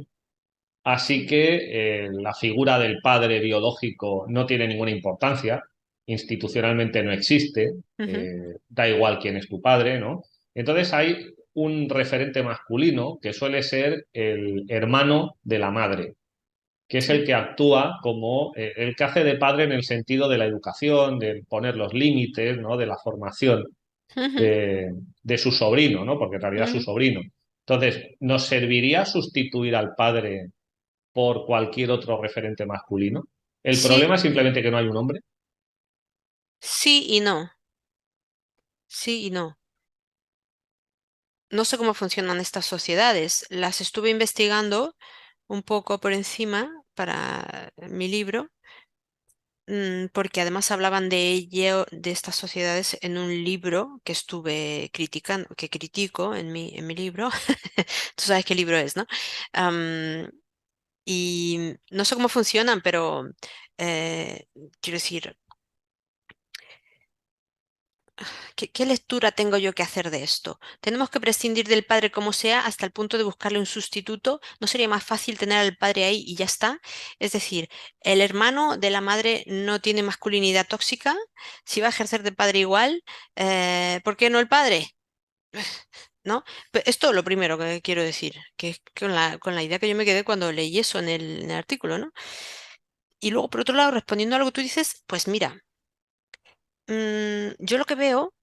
Así que la figura del padre biológico no tiene ninguna importancia, institucionalmente no existe, ujú, da igual quién es tu padre, ¿no? Entonces hay un referente masculino que suele ser el hermano de la madre, que es el Sí. que actúa como el que hace de padre en el sentido de la educación, de poner los límites, ¿no? De la formación Ujú, de su sobrino, ¿no? Porque en realidad es su ujú. sobrino. Entonces, ¿nos serviría sustituir al padre por cualquier otro referente masculino? El Sí, problema es simplemente que no hay un hombre. sí y no. Sí y no. No sé cómo funcionan estas sociedades. Las estuve investigando un poco por encima para mi libro, porque además hablaban de ello, de estas sociedades, en un libro que estuve criticando, que critico en mi libro. Tú sabes qué libro es, ¿no? Am, y no sé cómo funcionan, pero eh, quiero decir, ¿qué lectura tengo yo que hacer de esto? ¿Tenemos que prescindir del padre como sea hasta el punto de buscarle un sustituto? ¿No sería más fácil tener al padre ahí y ya está? Es decir, el hermano de la madre no tiene masculinidad tóxica. Si va a ejercer de padre igual, ¿por qué no el padre? ¿No? Esto es lo primero que quiero decir, que es con la idea que yo me quedé cuando leí eso en el artículo, ¿no? Y luego, por otro lado, respondiendo a lo que tú dices, pues mira, yo lo que veo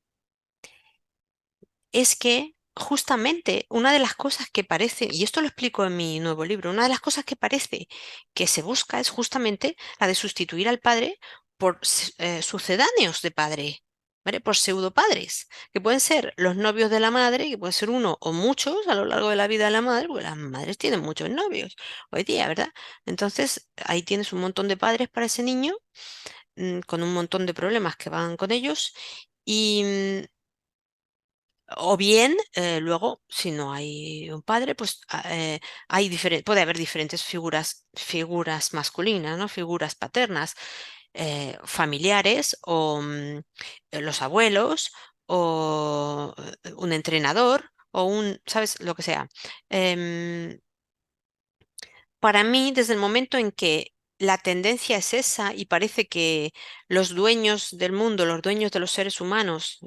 es que justamente una de las cosas que parece, y esto lo explico en mi nuevo libro, una de las cosas que parece que se busca es justamente la de sustituir al padre por sucedáneos de padre, ¿vale? Por pseudopadres, que pueden ser los novios de la madre, que pueden ser uno o muchos a lo largo de la vida de la madre, porque las madres tienen muchos novios hoy día, ¿verdad? Entonces, ahí tienes un montón de padres para ese niño, con un montón de problemas que van con ellos. Y, o bien, luego, si no hay un padre, pues puede haber diferentes figuras masculinas, ¿no? Figuras paternas, familiares o los abuelos o un entrenador o ¿sabes? Lo que sea. Em, para mí, desde el momento en que la tendencia es esa y parece que los dueños del mundo, los dueños de los seres humanos,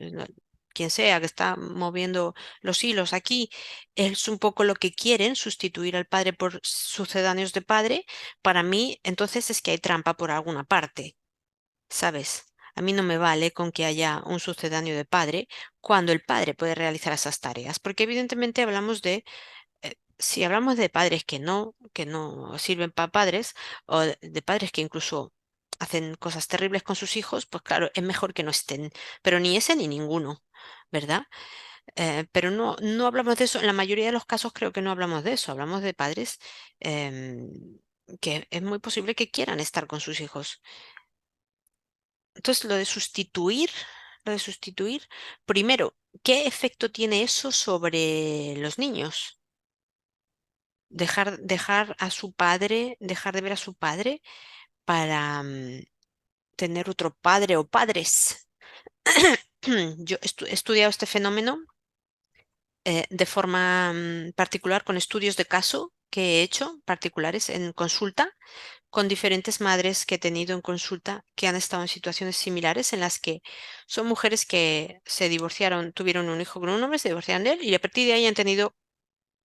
quien sea que está moviendo los hilos aquí, es un poco lo que quieren, sustituir al padre por sucedáneos de padre, para mí entonces es que hay trampa por alguna parte, ¿sabes? A mí no me vale con que haya un sucedáneo de padre cuando el padre puede realizar esas tareas, porque evidentemente hablamos si hablamos de padres que no sirven para padres, o de padres que incluso hacen cosas terribles con sus hijos, pues claro, es mejor que no estén, pero ni ese ni ninguno, ¿verdad? Pero no hablamos de eso, en la mayoría de los casos creo que no hablamos de eso, hablamos de padres que es muy posible que quieran estar con sus hijos. Entonces, lo de sustituir, primero, ¿qué efecto tiene eso sobre los niños? Dejar a su padre, dejar de ver a su padre para tener otro padre o padres. Yo he estudiado este fenómeno de forma particular con estudios de caso que he hecho particulares en consulta con diferentes madres que he tenido en consulta que han estado en situaciones similares en las que son mujeres que se divorciaron, tuvieron un hijo con un hombre, se divorciaron de él y a partir de ahí han tenido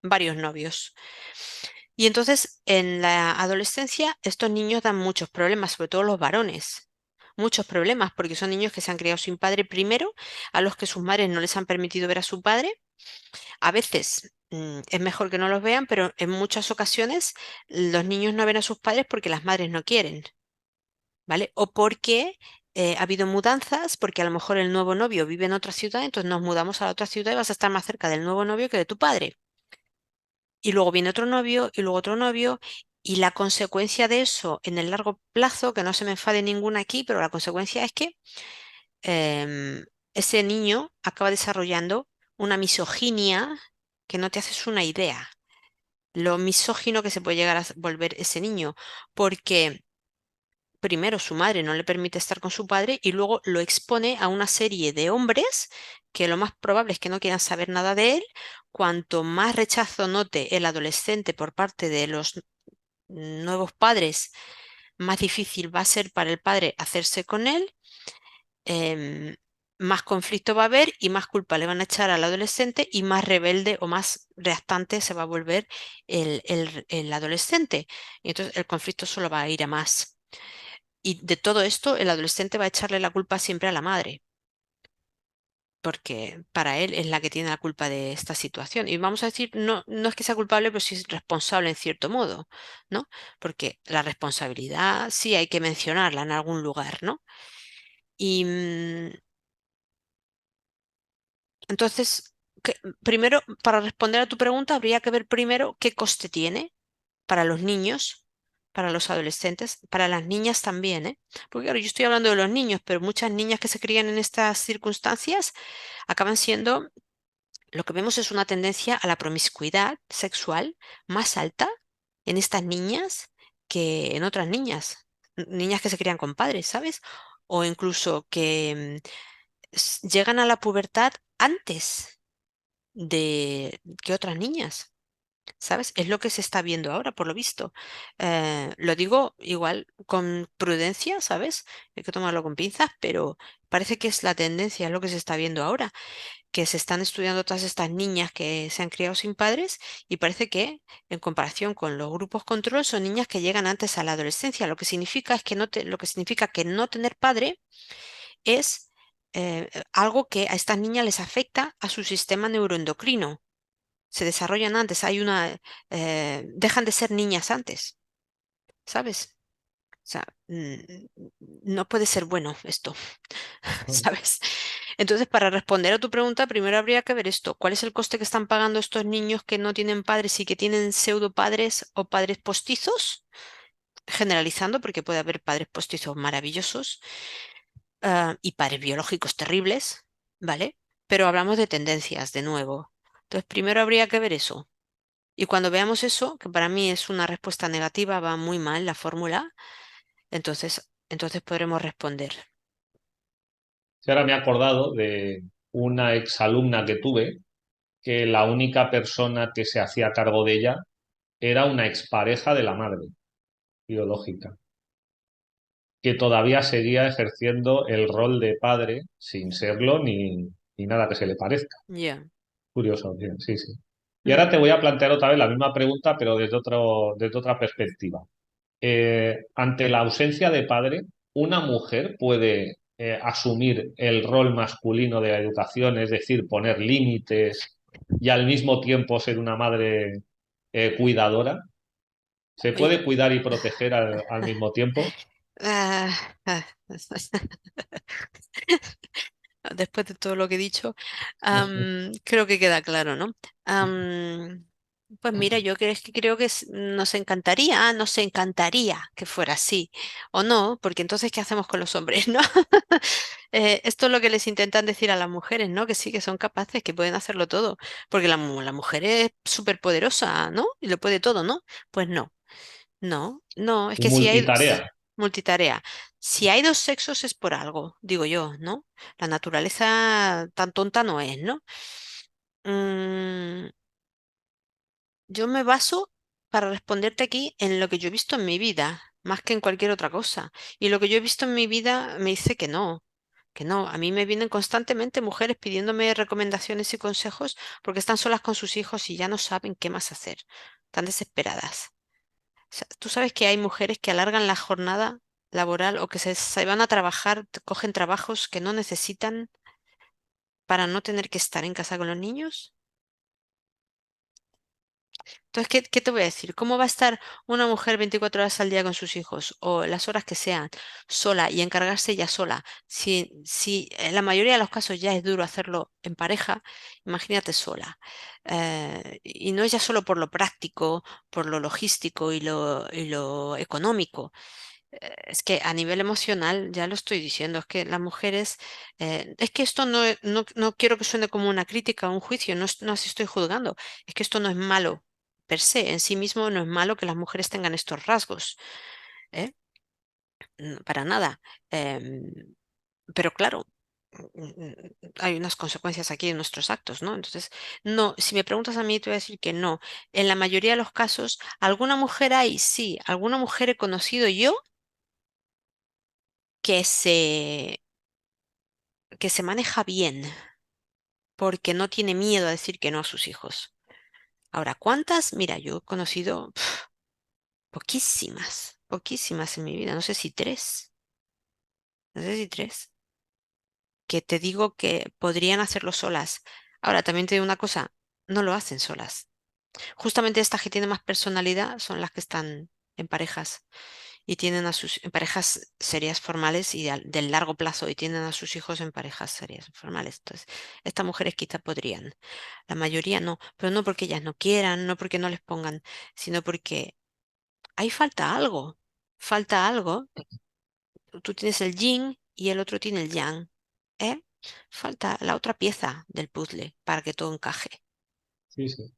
varios novios. Y entonces en la adolescencia estos niños dan muchos problemas, sobre todo los varones. Muchos problemas porque son niños que se han criado sin padre primero, a los que sus madres no les han permitido ver a su padre. A veces es mejor que no los vean, pero en muchas ocasiones los niños no ven a sus padres porque las madres no quieren, ¿vale? O porque ha habido mudanzas, porque a lo mejor el nuevo novio vive en otra ciudad, entonces nos mudamos a la otra ciudad y vas a estar más cerca del nuevo novio que de tu padre. Y luego viene otro novio y luego otro novio. Y la consecuencia de eso en el largo plazo, que no se me enfade ninguna aquí, pero la consecuencia es que ese niño acaba desarrollando una misoginia que no te haces una idea. Lo misógino que se puede llegar a volver ese niño, porque primero su madre no le permite estar con su padre y luego lo expone a una serie de hombres que lo más probable es que no quieran saber nada de él. Cuanto más rechazo note el adolescente por parte de los nuevos padres, más difícil va a ser para el padre hacerse con él. más conflicto va a haber y más culpa le van a echar al adolescente y más rebelde o más reactante se va a volver el adolescente. Y entonces el conflicto solo va a ir a más. Y de todo esto, el adolescente va a echarle la culpa siempre a la madre, porque para él es la que tiene la culpa de esta situación. Y vamos a decir, no, no es que sea culpable, pero sí es responsable en cierto modo, ¿no? Porque la responsabilidad sí hay que mencionarla en algún lugar, ¿no? Y entonces, primero, para responder a tu pregunta, habría que ver primero qué coste tiene para los niños, para los adolescentes, para las niñas también, ¿eh? Porque claro, yo estoy hablando de los niños, pero muchas niñas que se crían en estas circunstancias acaban siendo, lo que vemos es una tendencia a la promiscuidad sexual más alta en estas niñas que en otras niñas, niñas que se crían con padres, ¿sabes? O incluso que llegan a la pubertad antes de que otras niñas. ¿Sabes? Es lo que se está viendo ahora, por lo visto. Lo digo igual con prudencia, ¿sabes? Hay que tomarlo con pinzas, pero parece que es la tendencia, es lo que se está viendo ahora, que se están estudiando todas estas niñas que se han criado sin padres y parece que, en comparación con los grupos control, son niñas que llegan antes a la adolescencia. Lo que significa es que lo que significa que no tener padre es algo que a estas niñas les afecta a su sistema neuroendocrino. Se desarrollan antes, dejan de ser niñas antes, ¿sabes? O sea, no puede ser bueno esto, ¿sabes? Entonces, para responder a tu pregunta, primero habría que ver esto. ¿Cuál es el coste que están pagando estos niños que no tienen padres y que tienen pseudo padres o padres postizos? Generalizando, porque puede haber padres postizos maravillosos, y padres biológicos terribles, ¿vale? Pero hablamos de tendencias, de nuevo. Entonces, primero habría que ver eso. Y cuando veamos eso, que para mí es una respuesta negativa, va muy mal la fórmula, entonces podremos responder. Sí, ahora me he acordado de una exalumna que tuve, que la única persona que se hacía cargo de ella era una expareja de la madre biológica, que todavía seguía ejerciendo el rol de padre sin serlo ni nada que se le parezca. Ya. Curioso, bien, sí, sí. Y Mm. ahora te voy a plantear otra vez la misma pregunta, pero desde otra perspectiva. Ante la ausencia de padre, ¿una mujer puede asumir el rol masculino de la educación, es decir, poner límites y al mismo tiempo ser una madre cuidadora? ¿Se Oye, puede cuidar y proteger al mismo tiempo? ah, ah, después de todo lo que he dicho, creo que queda claro, ¿no? Am, pues mira, que creo que nos encantaría que fuera así, o no, porque entonces, ¿qué hacemos con los hombres, no? Esto es lo que les intentan decir a las mujeres, ¿no? Que sí, que son capaces, que pueden hacerlo todo, porque la mujer es súper poderosa, ¿no? Y lo puede todo, ¿no? Pues no. No, no, es que si hay Multitarea. multitarea, si hay dos sexos es por algo, digo yo, ¿no? La naturaleza tan tonta no es, ¿no? Mm, yo me baso para responderte aquí en lo que yo he visto en mi vida, más que en cualquier otra cosa. Y lo que yo he visto en mi vida me dice que no, que no. A mí me vienen constantemente mujeres pidiéndome recomendaciones y consejos porque están solas con sus hijos y ya no saben qué más hacer. Están desesperadas. Tú sabes que hay mujeres que alargan la jornada laboral o que se van a trabajar, cogen trabajos que no necesitan para no tener que estar en casa con los niños. Entonces, ¿qué te voy a decir? ¿Cómo va a estar una mujer 24 horas al día con sus hijos o las horas que sean sola y encargarse ella sola? Si en la mayoría de los casos ya es duro hacerlo en pareja, imagínate sola. Y no es ya solo por lo práctico, por lo logístico y lo económico. Es que a nivel emocional, ya lo estoy diciendo, es que las mujeres, es que esto no quiero que suene como una crítica o un juicio, no así estoy juzgando, es que esto no es malo per se, en sí mismo no es malo que las mujeres tengan estos rasgos, ¿eh? Para nada. Em, pero claro, hay unas consecuencias aquí en nuestros actos, ¿no? Entonces, no, si me preguntas a mí, te voy a decir que no. En la mayoría de los casos, alguna mujer hay, sí, alguna mujer he conocido yo que que se maneja bien porque no tiene miedo a decir que no a sus hijos. Ahora, ¿cuántas? Mira, yo he conocido poquísimas, poquísimas en mi vida, no sé si tres, no sé si tres, que te digo que podrían hacerlo solas. Ahora, también te digo una cosa, no lo hacen solas. Justamente estas que tienen más personalidad son las que están en parejas y tienen a sus en parejas serias formales y del largo plazo y tienen a sus hijos en parejas serias formales. Entonces, estas mujeres quizá podrían, la mayoría no, pero no porque ellas no quieran, no porque no les pongan, sino porque ahí falta algo. Tú tienes el yin y el otro tiene el yang, ¿eh? Falta la otra pieza del puzzle para que todo encaje. Sí, sí.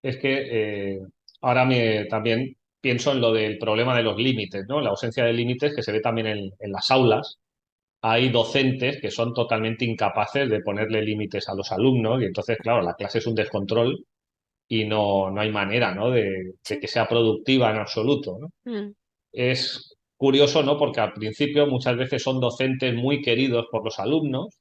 Es que ahora también pienso en lo del problema de los límites, ¿no? La ausencia de límites que se ve también en las aulas. Hay docentes que son totalmente incapaces de ponerle límites a los alumnos y entonces, claro, la clase es un descontrol y no hay manera, ¿no? de Sí. que sea productiva en absoluto, ¿no? Mm, Es curioso, ¿no? Porque al principio muchas veces son docentes muy queridos por los alumnos,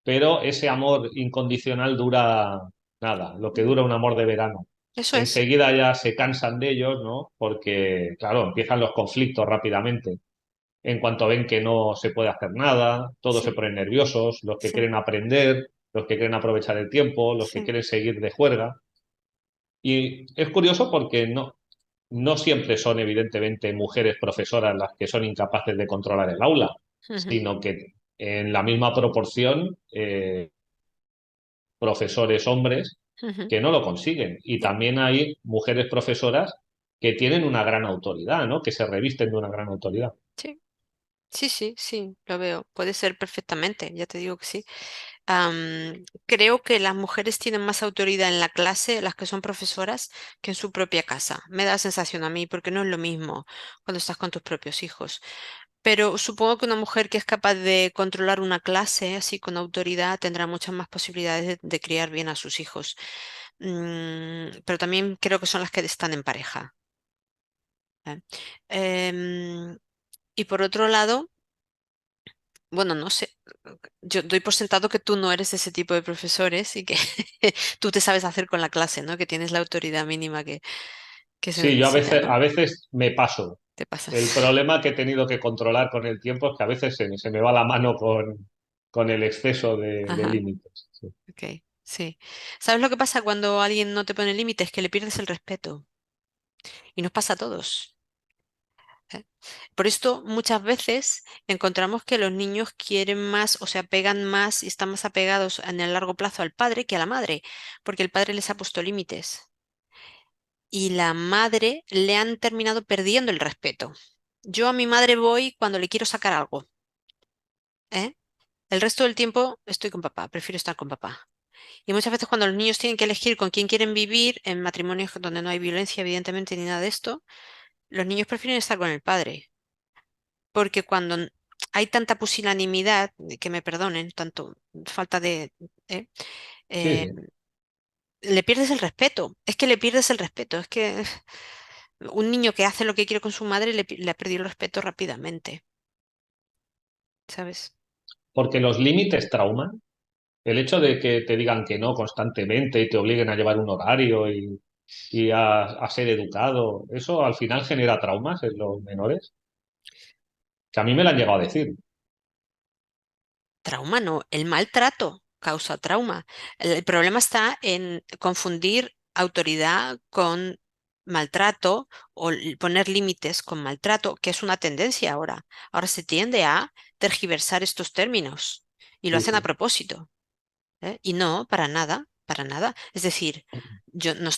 pero ese amor incondicional dura nada, lo que mm. dura un amor de verano. Eso es. Enseguida ya se cansan de ellos, ¿no? Porque, claro, empiezan los conflictos rápidamente. En cuanto ven que no se puede hacer nada, todos se Sí, ponen nerviosos, los que sí, quieren aprender, los que quieren aprovechar el tiempo, los que sí. quieren seguir de juerga. Y es curioso porque no siempre son evidentemente mujeres profesoras las que son incapaces de controlar el aula, Ujú, sino que en la misma proporción profesores hombres ujú. que no lo consiguen. Y Sí, también hay mujeres profesoras que tienen una gran autoridad, ¿no? Que se revisten de una gran autoridad. sí. Sí, sí, sí, lo veo. Puede ser perfectamente, ya te digo que sí. Creo que las mujeres tienen más autoridad en la clase, las que son profesoras, que en su propia casa. Me da la sensación a mí, porque no es lo mismo cuando estás con tus propios hijos. Pero supongo que una mujer que es capaz de controlar una clase así con autoridad tendrá muchas más posibilidades de criar bien a sus hijos. Pero también creo que son las que están en pareja. ¿Eh? Em, y por otro lado, bueno, no sé, yo doy por sentado que tú no eres ese tipo de profesores y que tú te sabes hacer con la clase, ¿no? Que tienes la autoridad mínima que se Sí, yo necesita, a ¿no? veces me paso. Te pasas. El problema que he tenido que controlar con el tiempo es que a veces se me va la mano con el exceso de Ajá, límites. Sí, ok, sí. ¿Sabes lo que pasa cuando alguien no te pone límites? Que le pierdes el respeto. Y nos pasa a todos. ¿Eh? Por esto muchas veces encontramos que los niños quieren más o se apegan más y están más apegados en el largo plazo al padre que a la madre, porque el padre les ha puesto límites. Y la madre le han terminado perdiendo el respeto. Yo a mi madre voy cuando le quiero sacar algo, ¿eh? El resto del tiempo estoy con papá, prefiero estar con papá. Y muchas veces cuando los niños tienen que elegir con quién quieren vivir, en matrimonios donde no hay violencia, evidentemente, ni nada de esto, los niños prefieren estar con el padre. Porque cuando hay tanta pusilanimidad, que me perdonen, tanto falta de... ¿eh? sí, Eh, sí. le pierdes el respeto. Es que le pierdes el respeto. Es que un niño que hace lo que quiere con su madre le ha perdido el respeto rápidamente, ¿sabes? Porque los límites trauman. El hecho de que te digan que no constantemente y te obliguen a llevar un horario y a ser educado, eso al final genera traumas en los menores. Que a mí me lo han llegado a decir. Trauma no, el maltrato causa trauma. El problema está en confundir autoridad con maltrato o poner límites con maltrato, que es una tendencia ahora. Ahora se tiende a tergiversar estos términos y lo Sí, hacen a sí. propósito. ¿Eh? Y no, para nada, para nada. Es decir, yo no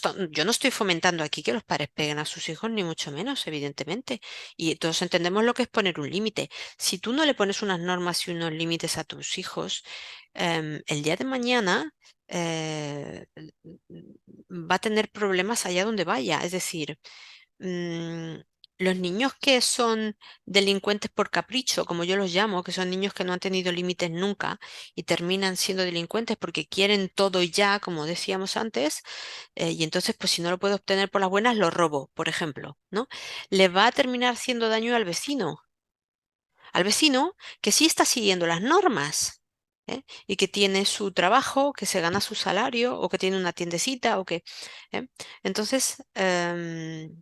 estoy fomentando aquí que los padres peguen a sus hijos, ni mucho menos, evidentemente. Y todos entendemos lo que es poner un límite. Si tú no le pones unas normas y unos límites a tus hijos, el día de mañana va a tener problemas allá donde vaya. Es decir, mm, los niños que son delincuentes por capricho, como yo los llamo, que son niños que no han tenido límites nunca y terminan siendo delincuentes porque quieren todo ya, como decíamos antes, y entonces, pues si no lo puedo obtener por las buenas, lo robo, por ejemplo, ¿no? Le va a terminar haciendo daño al vecino. al vecino que sí está siguiendo las normas, ¿eh? Y que tiene su trabajo, que se gana su salario, o que tiene una tiendecita, o que... ¿eh? Entonces, mm,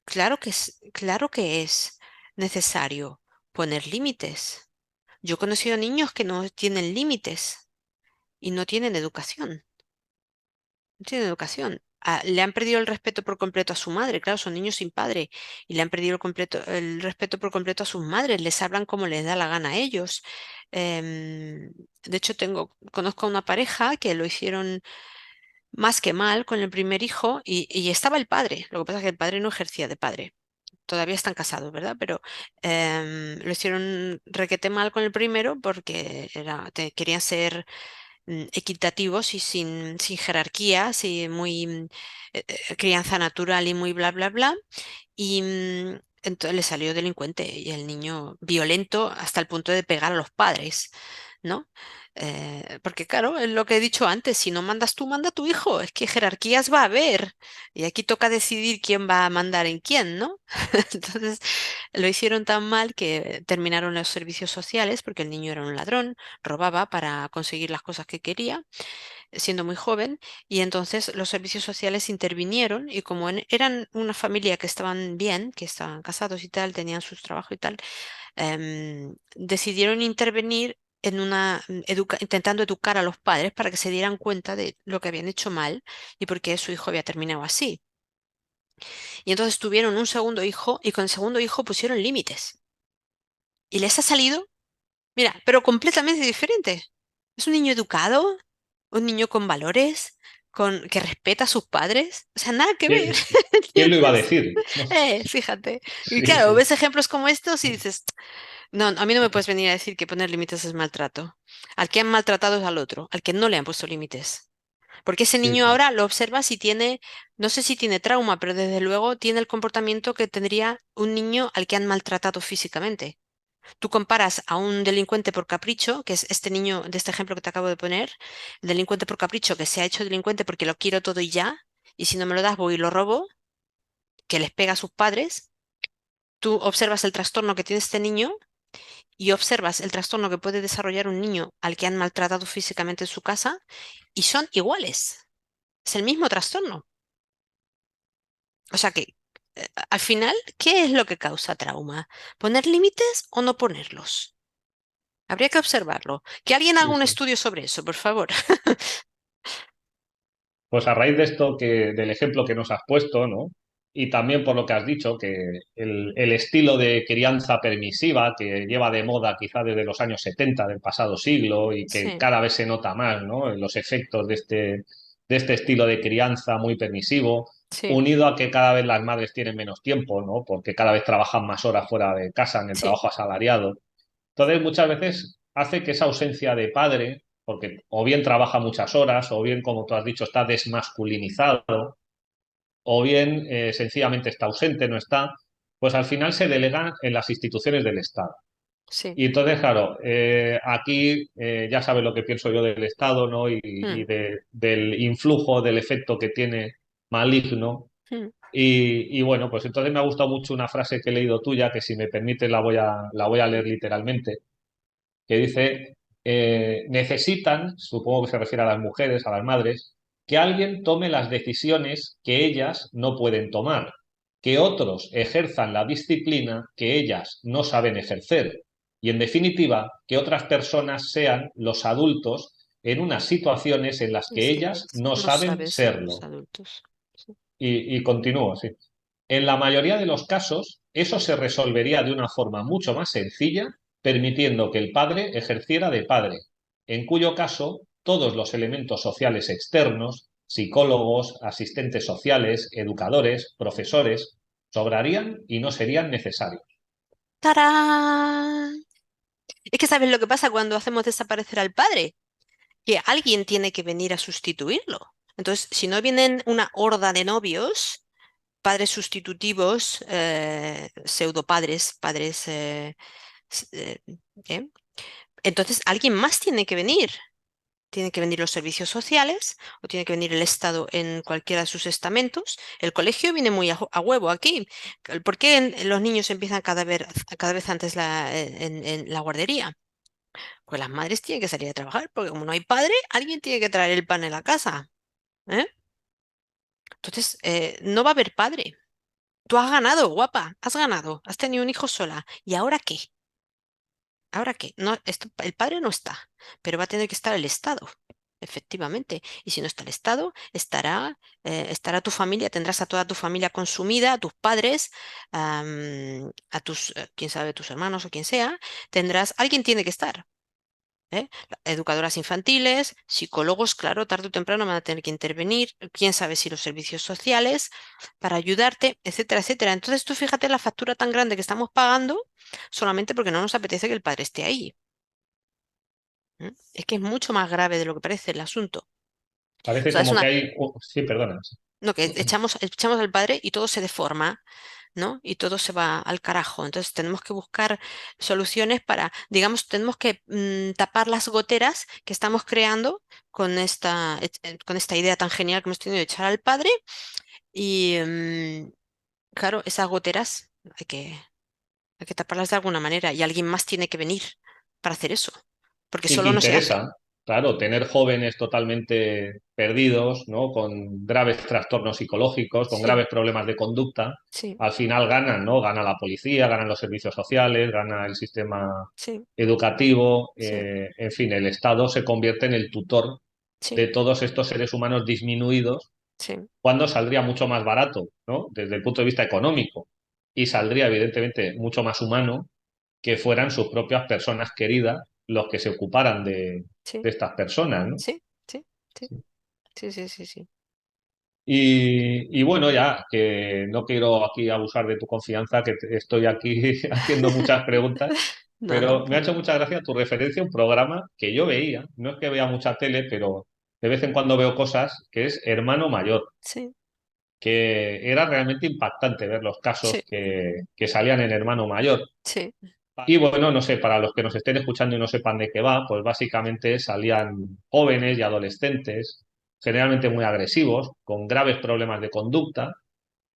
claro que es necesario poner límites. Yo he conocido niños que no tienen límites y no tienen educación. No tienen educación. Le han perdido el respeto por completo a su madre, claro, son niños sin padre, y le han perdido el respeto por completo a sus madres, les hablan como les da la gana a ellos. De hecho, conozco a una pareja que lo hicieron más que mal con el primer hijo y estaba el padre. Lo que pasa es que el padre no ejercía de padre. Todavía están casados, ¿verdad? Pero lo hicieron requete mal con el primero porque querían ser equitativos y sin jerarquías y muy crianza natural y muy bla, bla, bla. Y entonces le salió delincuente y el niño violento hasta el punto de pegar a los padres, ¿no? Porque claro, es lo que he dicho antes, si no mandas tú, manda tu hijo, es que jerarquías va a haber y aquí toca decidir quién va a mandar en quién, ¿no? Entonces lo hicieron tan mal que terminaron los servicios sociales porque el niño era un ladrón, robaba para conseguir las cosas que quería siendo muy joven, y entonces los servicios sociales intervinieron y como eran una familia que estaban bien, que estaban casados y tal, tenían sus trabajos y tal, decidieron intervenir en intentando educar a los padres para que se dieran cuenta de lo que habían hecho mal y por qué su hijo había terminado así. Y entonces tuvieron un segundo hijo y con el segundo hijo pusieron límites. Y les ha salido, mira, pero completamente diferente. Es un niño educado, un niño con valores, que respeta a sus padres. O sea, nada que ver. ¿Quién, quién lo iba a ¿Entiendes? decir? ¿No? Fíjate. Y Sí, claro, sí. ves ejemplos como estos y dices, no, a mí no me puedes venir a decir que poner límites es maltrato. Al que han maltratado es al otro, al que no le han puesto límites. Porque ese Sí, niño sí. ahora lo observas y tiene, no sé si tiene trauma, pero desde luego tiene el comportamiento que tendría un niño al que han maltratado físicamente. Tú comparas a un delincuente por capricho, que es este niño de este ejemplo que te acabo de poner, el delincuente por capricho que se ha hecho delincuente porque lo quiero todo y ya, y si no me lo das voy y lo robo, que les pega a sus padres. Tú observas el trastorno que tiene este niño y observas el trastorno que puede desarrollar un niño al que han maltratado físicamente en su casa y son iguales. Es el mismo trastorno. O sea que, al final, ¿qué es lo que causa trauma? ¿Poner límites o no ponerlos? Habría que observarlo. Que alguien haga Sí, un sí. estudio sobre eso, por favor. Pues a raíz de esto del ejemplo que nos has puesto, ¿no? Y también por lo que has dicho, que el estilo de crianza permisiva que lleva de moda quizá desde los años 70 del pasado siglo y que Sí, cada vez se nota más, ¿no? En los efectos de este estilo de crianza muy permisivo, sí, unido a que cada vez las madres tienen menos tiempo, ¿no? Porque cada vez trabajan más horas fuera de casa en el sí, trabajo asalariado. Entonces, muchas veces hace que esa ausencia de padre, porque o bien trabaja muchas horas, o bien, como tú has dicho, está desmasculinizado, o bien sencillamente está ausente, no está, pues al final se delega en las instituciones del Estado. sí. Y entonces, claro, aquí ya sabes lo que pienso yo del Estado, ¿no? Y Mm, del influjo, del efecto que tiene maligno. mm. Y bueno, pues entonces me ha gustado mucho una frase que he leído tuya, que si me permite la voy a leer literalmente que dice, necesitan, supongo que se refiere a las mujeres, a las madres, que alguien tome las decisiones que ellas no pueden tomar, que otros ejerzan la disciplina que ellas no saben ejercer y, en definitiva, que otras personas sean los adultos en unas situaciones en las que Es que ellas no no saben saben ser los serlo. adultos. Sí. Y continúo, sí. En la mayoría de los casos, eso se resolvería de una forma mucho más sencilla, permitiendo que el padre ejerciera de padre, en cuyo caso todos los elementos sociales externos, psicólogos, asistentes sociales, educadores, profesores, sobrarían y no serían necesarios. ¡Tarán! Es que ¿sabes lo que pasa cuando hacemos desaparecer al padre? Que alguien tiene que venir a sustituirlo. Entonces, si no vienen una horda de novios, padres sustitutivos, pseudopadres, padres, s- ¿eh? Entonces alguien más tiene que venir. tienen que venir los servicios sociales o tiene que venir el Estado en cualquiera de sus estamentos. El colegio viene muy a huevo aquí. ¿Por qué los niños empiezan cada vez antes en la guardería? Pues las madres tienen que salir a trabajar, porque como no hay padre, alguien tiene que traer el pan en la casa. ¿Eh? Entonces, no va a haber padre. Tú has ganado, guapa, has ganado, has tenido un hijo sola. ¿Y ahora qué? ¿Ahora qué? No, el padre no está, pero va a tener que estar el Estado, efectivamente. Y si no está el Estado, estará tu familia, tendrás a toda tu familia consumida, a tus padres, quién sabe, tus hermanos o quien sea, alguien tiene que estar. ¿Eh? Educadoras infantiles, psicólogos, claro, tarde o temprano van a tener que intervenir, quién sabe si los servicios sociales para ayudarte, etcétera, etcétera. Entonces tú fíjate la factura tan grande que estamos pagando solamente porque no nos apetece que el padre esté ahí. ¿Mm? Es que es mucho más grave de lo que parece el asunto. O Parece sea, es como que una, hay... sí, perdona. no, que echamos al padre y todo se deforma, ¿no? Y todo se va al carajo. Entonces tenemos que buscar soluciones para, digamos, tenemos que tapar las goteras que estamos creando con esta idea tan genial que hemos tenido de echar al padre. Y claro, esas goteras hay que taparlas de alguna manera y alguien más tiene que venir para hacer eso, porque Y que solo no se hace. interesa, claro, tener jóvenes totalmente perdidos, ¿no? Con graves trastornos psicológicos, con Sí, graves problemas de conducta, sí, al final ganan, ¿no? Gana la policía, ganan los servicios sociales, gana el sistema sí, educativo, sí, en fin, el Estado se convierte en el tutor sí, de todos estos seres humanos disminuidos, sí, cuando saldría mucho más barato, ¿no? Desde el punto de vista económico, y saldría evidentemente mucho más humano que fueran sus propias personas queridas los que se ocuparan sí, de estas personas, ¿no? sí, sí, sí, sí, sí, sí, sí. Y bueno, ya que no quiero aquí abusar de tu confianza, que estoy aquí haciendo muchas preguntas, No, no, pero me ha hecho mucha gracia tu referencia a un programa que yo veía, no es que vea mucha tele, pero de vez en cuando veo cosas, que es Hermano Mayor, sí, que era realmente impactante ver los casos sí, que salían en Hermano Mayor. sí, Y bueno, no sé, para los que nos estén escuchando y no sepan de qué va, pues básicamente salían jóvenes y adolescentes, generalmente muy agresivos, con graves problemas de conducta,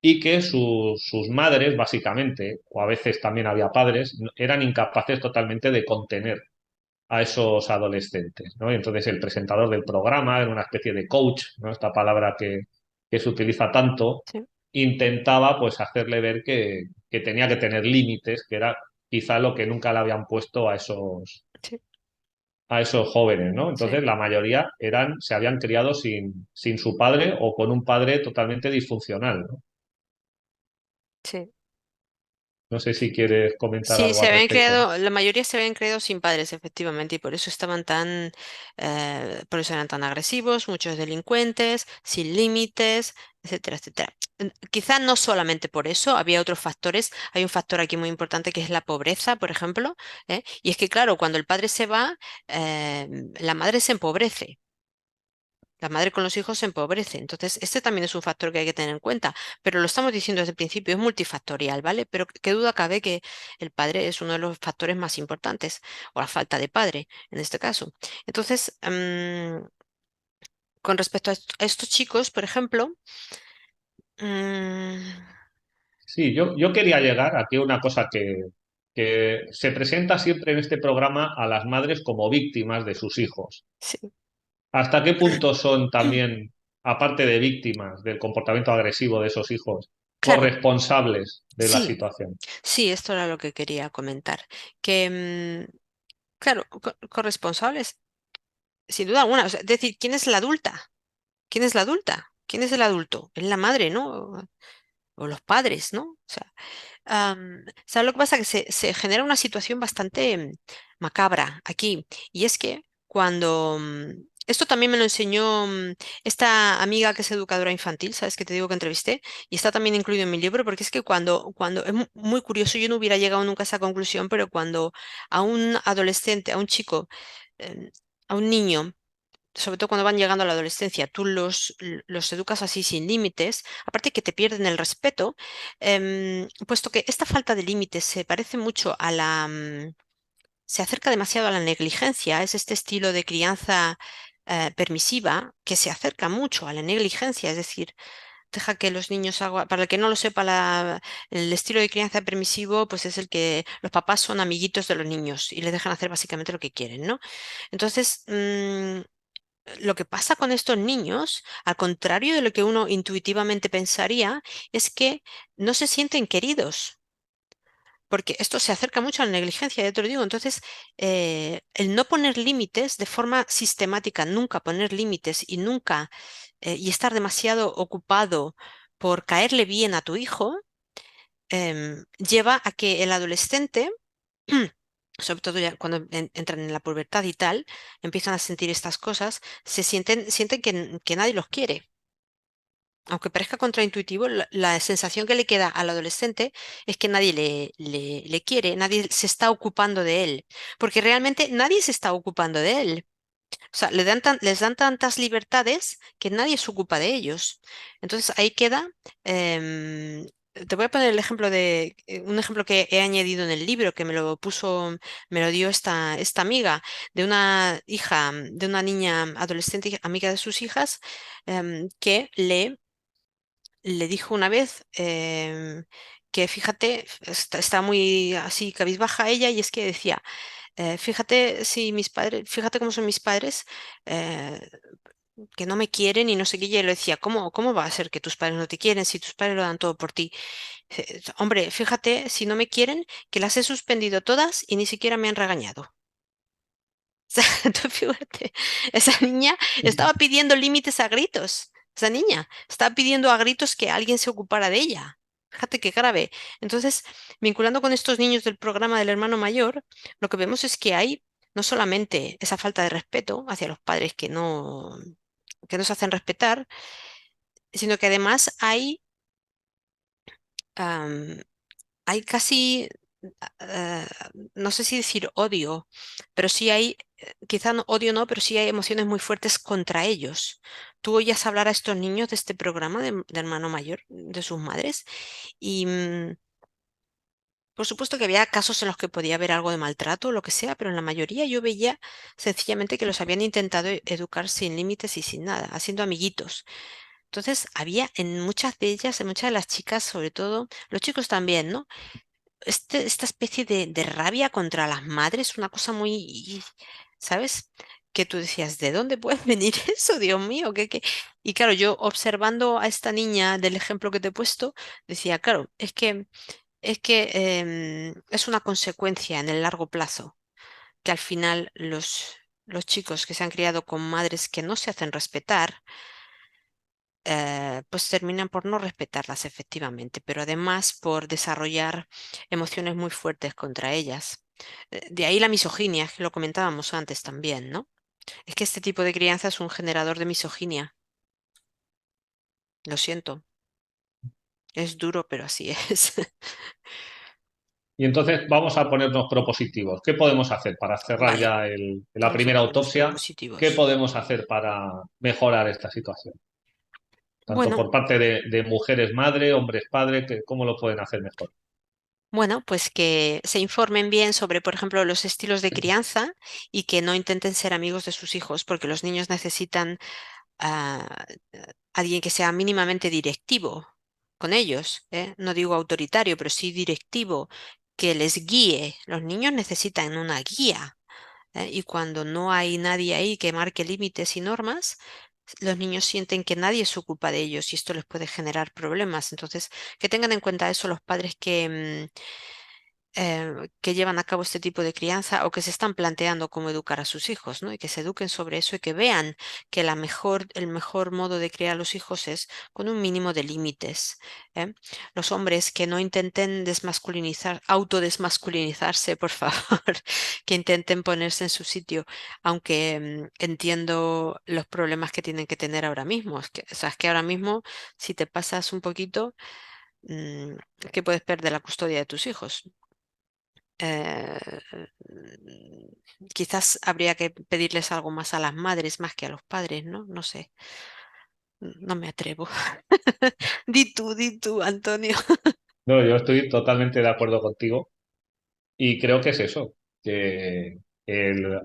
y que sus madres, básicamente, o a veces también había padres, eran incapaces totalmente de contener a esos adolescentes, ¿no? Y entonces el presentador del programa era una especie de coach, ¿no? Esta palabra que se utiliza tanto, sí, intentaba pues hacerle ver que tenía que tener límites, que era quizá lo que nunca le habían puesto sí, a esos jóvenes, ¿no? sí, Entonces la mayoría se habían criado sin su padre o con un padre totalmente disfuncional, ¿no? sí. No sé si quieres comentar Sí, algo al respecto. la mayoría se habían creado sin padres, efectivamente, y por eso por eso eran tan agresivos, muchos delincuentes, sin límites, etcétera, etcétera. Quizá no solamente por eso, había otros factores. Hay un factor aquí muy importante que es la pobreza, por ejemplo, ¿eh? Y es que, claro, cuando el padre se va, la madre se empobrece. La madre con los hijos se empobrece. Entonces, este también es un factor que hay que tener en cuenta. Pero lo estamos diciendo desde el principio, es multifactorial, ¿vale? Pero qué duda cabe que el padre es uno de los factores más importantes, o la falta de padre, en este caso. Entonces, con respecto a estos chicos, por ejemplo, mm, Sí, yo quería llegar aquí a una cosa que se presenta siempre en este programa a las madres como víctimas de sus hijos. sí. ¿Hasta qué punto son también, aparte de víctimas del comportamiento agresivo de esos hijos, Claro, corresponsables de la sí, situación? sí, esto era lo que quería comentar. Que, claro, corresponsables, sin duda alguna. O sea, es decir, ¿quién es la adulta? ¿Quién es la adulta? ¿Quién es el adulto? Es la madre, ¿no? O los padres, ¿no? O sea, ¿sabes lo que pasa? Que se genera una situación bastante macabra aquí. Y es que esto también me lo enseñó esta amiga que es educadora infantil, ¿sabes? Que te digo que entrevisté. Y está también incluido en mi libro, porque es que cuando es muy curioso, yo no hubiera llegado nunca a esa conclusión, pero cuando a un adolescente, a un chico, em, a un niño, sobre todo cuando van llegando a la adolescencia, tú los educas así sin límites, aparte que te pierden el respeto, puesto que esta falta de límites se parece mucho se acerca demasiado a la negligencia, es este estilo de crianza permisiva que se acerca mucho a la negligencia, es decir, deja que los niños hagan, para el que no lo sepa, el estilo de crianza permisivo, pues es el que los papás son amiguitos de los niños y les dejan hacer básicamente lo que quieren, ¿no? Entonces, lo que pasa con estos niños, al contrario de lo que uno intuitivamente pensaría, es que no se sienten queridos. Porque esto se acerca mucho a la negligencia, ya te lo digo. Entonces, el no poner límites de forma sistemática, nunca poner límites y nunca, y estar demasiado ocupado por caerle bien a tu hijo, lleva a que el adolescente, sobre todo ya cuando entran en la pubertad y tal, empiezan a sentir estas cosas, sienten que nadie los quiere. Aunque parezca contraintuitivo, la sensación que le queda al adolescente es que nadie le quiere, nadie se está ocupando de él, porque realmente nadie se está ocupando de él. O sea, les dan tantas libertades que nadie se ocupa de ellos. Entonces ahí queda. Te voy a poner el ejemplo un ejemplo que he añadido en el libro, que me lo dio esta amiga de una hija, de una niña adolescente, amiga de sus hijas, que le dijo una vez que fíjate, está muy así cabizbaja ella y es que decía, fíjate si mis padres, fíjate cómo son mis padres, eh, que no me quieren y no sé qué, y yo le decía, ¿cómo va a ser que tus padres no te quieren si tus padres lo dan todo por ti? Hombre, fíjate si no me quieren, que las he suspendido todas y ni siquiera me han regañado. Sea, tú fíjate, esa niña estaba pidiendo límites a gritos. Esa niña estaba pidiendo a gritos que alguien se ocupara de ella. Fíjate qué grave. Entonces, vinculando con estos niños del programa del hermano mayor, lo que vemos es que hay no solamente esa falta de respeto hacia los padres que no se hacen respetar, sino que además am, hay casi, eh, no sé si decir odio, pero sí hay, quizá odio no, pero sí hay emociones muy fuertes contra ellos. Tú oías hablar a estos niños de este programa de hermano mayor, de sus madres, y por supuesto que había casos en los que podía haber algo de maltrato o lo que sea, pero en la mayoría yo veía sencillamente que los habían intentado educar sin límites y sin nada, haciendo amiguitos. Entonces había en muchas de ellas, en muchas de las chicas, sobre todo, los chicos también, ¿no? Esta especie de rabia contra las madres, una cosa muy, ¿sabes? Que tú decías, ¿de dónde puede venir eso? Dios mío, qué? Y claro, yo observando a esta niña del ejemplo que te he puesto, decía, claro, es que es una consecuencia en el largo plazo, que al final los chicos que se han criado con madres que no se hacen respetar, pues terminan por no respetarlas efectivamente, pero además por desarrollar emociones muy fuertes contra ellas. De ahí la misoginia, que lo comentábamos antes también, ¿no? Es que este tipo de crianza es un generador de misoginia. Lo siento, es duro, pero así es. Y entonces vamos a ponernos propositivos. ¿Qué podemos hacer para cerrar Vale, ya la vamos a primera ponernos autopsia? propositivos. ¿Qué podemos hacer para mejorar esta situación? Tanto Bueno, por parte de mujeres madre, hombres padre, ¿cómo lo pueden hacer mejor? bueno, pues que se informen bien sobre, por ejemplo, los estilos de crianza y que no intenten ser amigos de sus hijos, porque los niños necesitan a alguien que sea mínimamente directivo con ellos, ¿eh? No digo autoritario, pero sí directivo, que les guíe. Los niños necesitan una guía, ¿eh? Y cuando no hay nadie ahí que marque límites y normas, los niños sienten que nadie se ocupa de ellos y esto les puede generar problemas. Entonces, que tengan en cuenta eso los padres que llevan a cabo este tipo de crianza o que se están planteando cómo educar a sus hijos, ¿no? Y que se eduquen sobre eso y que vean que el mejor modo de criar a los hijos es con un mínimo de límites, ¿eh? Los hombres que no intenten autodesmasculinizarse, por favor, que intenten ponerse en su sitio, aunque entiendo los problemas que tienen que tener ahora mismo. O sea, es que ahora mismo, si te pasas un poquito, mm, que puedes perder la custodia de tus hijos. Quizás habría que pedirles algo más a las madres más que a los padres, ¿no? No sé, no me atrevo. Di tú, Antonio. No, yo estoy totalmente de acuerdo contigo y creo que es eso, que el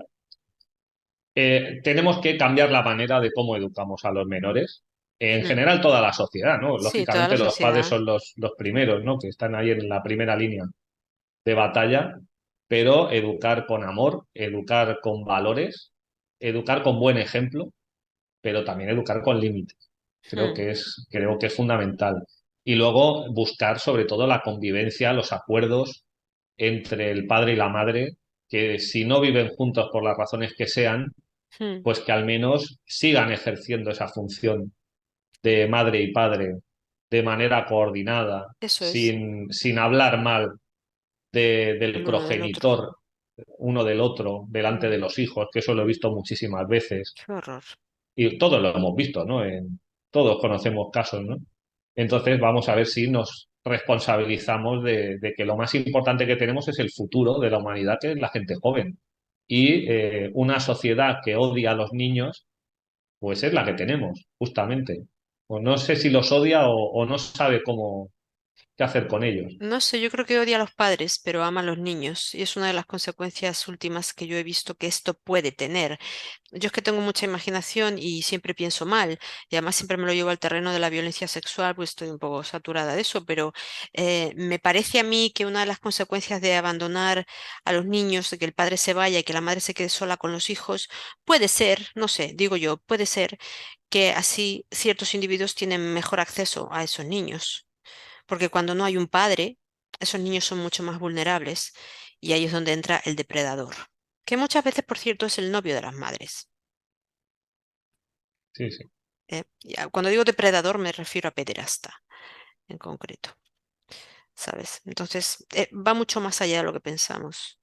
Tenemos que cambiar la manera de cómo educamos a los menores. En Mm. general, toda la sociedad, ¿no? Sí, toda la Lógicamente, los padres sociedad. son los primeros, ¿no? Que están ahí en la primera línea de batalla, pero educar con amor, educar con valores, educar con buen ejemplo, pero también educar con límites. Mm. Creo que es fundamental. Y luego buscar sobre todo la convivencia, los acuerdos entre el padre y la madre, que si no viven juntos por las razones que sean, Mm. pues que al menos sigan ejerciendo esa función de madre y padre de manera coordinada, Eso es, sin hablar mal del el uno del otro. progenitor uno del otro delante Mm. de los hijos, que eso lo he visto muchísimas veces Qué horror. y todos lo hemos visto, ¿no? Todos conocemos casos, ¿no? Entonces vamos a ver si nos responsabilizamos de que lo más importante que tenemos es el futuro de la humanidad, que es la gente joven. Y una sociedad que odia a los niños, pues es la que tenemos, justamente. Pues no sé si los odia o no sabe cómo qué hacer con ellos. No sé, yo creo que odia a los padres, pero ama a los niños. Y es una de las consecuencias últimas que yo he visto que esto puede tener. Yo es que tengo mucha imaginación y siempre pienso mal. Y además siempre me lo llevo al terreno de la violencia sexual, pues estoy un poco saturada de eso. Pero me parece a mí que una de las consecuencias de abandonar a los niños, de que el padre se vaya y que la madre se quede sola con los hijos, puede ser, no sé, digo yo, puede ser que así ciertos individuos tienen mejor acceso a esos niños. Porque cuando no hay un padre, esos niños son mucho más vulnerables y ahí es donde entra el depredador, que muchas veces, por cierto, es el novio de las madres. Sí, sí. Cuando digo depredador me refiero a pederasta en concreto, ¿sabes? Entonces, va mucho más allá de lo que pensamos.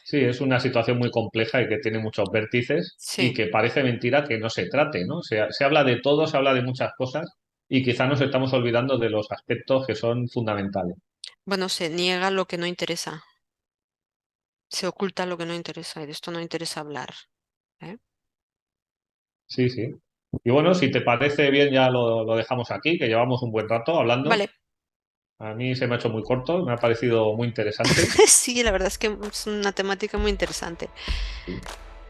Sí, es una situación muy compleja y que tiene muchos vértices y Sí, que parece mentira que no se trate, ¿no? Se habla de todo, se habla de muchas cosas y quizá nos estamos olvidando de los aspectos que son fundamentales. bueno, se niega lo que no interesa, se oculta lo que no interesa y de esto no interesa hablar, ¿eh? Sí, sí. Y bueno, si te parece bien, ya lo dejamos aquí, que llevamos un buen rato hablando. Vale, A mí se me ha hecho muy corto, me ha parecido muy interesante. sí, la verdad es que es una temática muy interesante.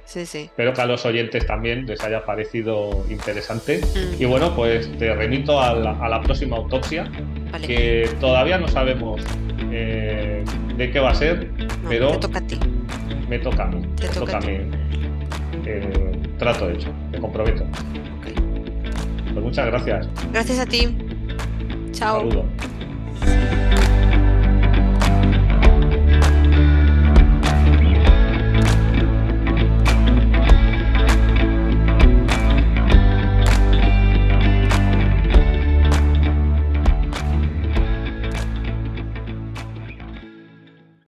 Sí, sí. Espero que a los oyentes también les haya parecido interesante. Y Mm, bueno, pues te remito a la próxima autopsia, vale, que todavía no sabemos de qué va a ser, no, te pero toca a ti, me toca a mí, te me toca a toca a ti. mí. Trato hecho, me comprometo. Ok. Pues muchas gracias. Gracias a ti. Un Chao. saludo.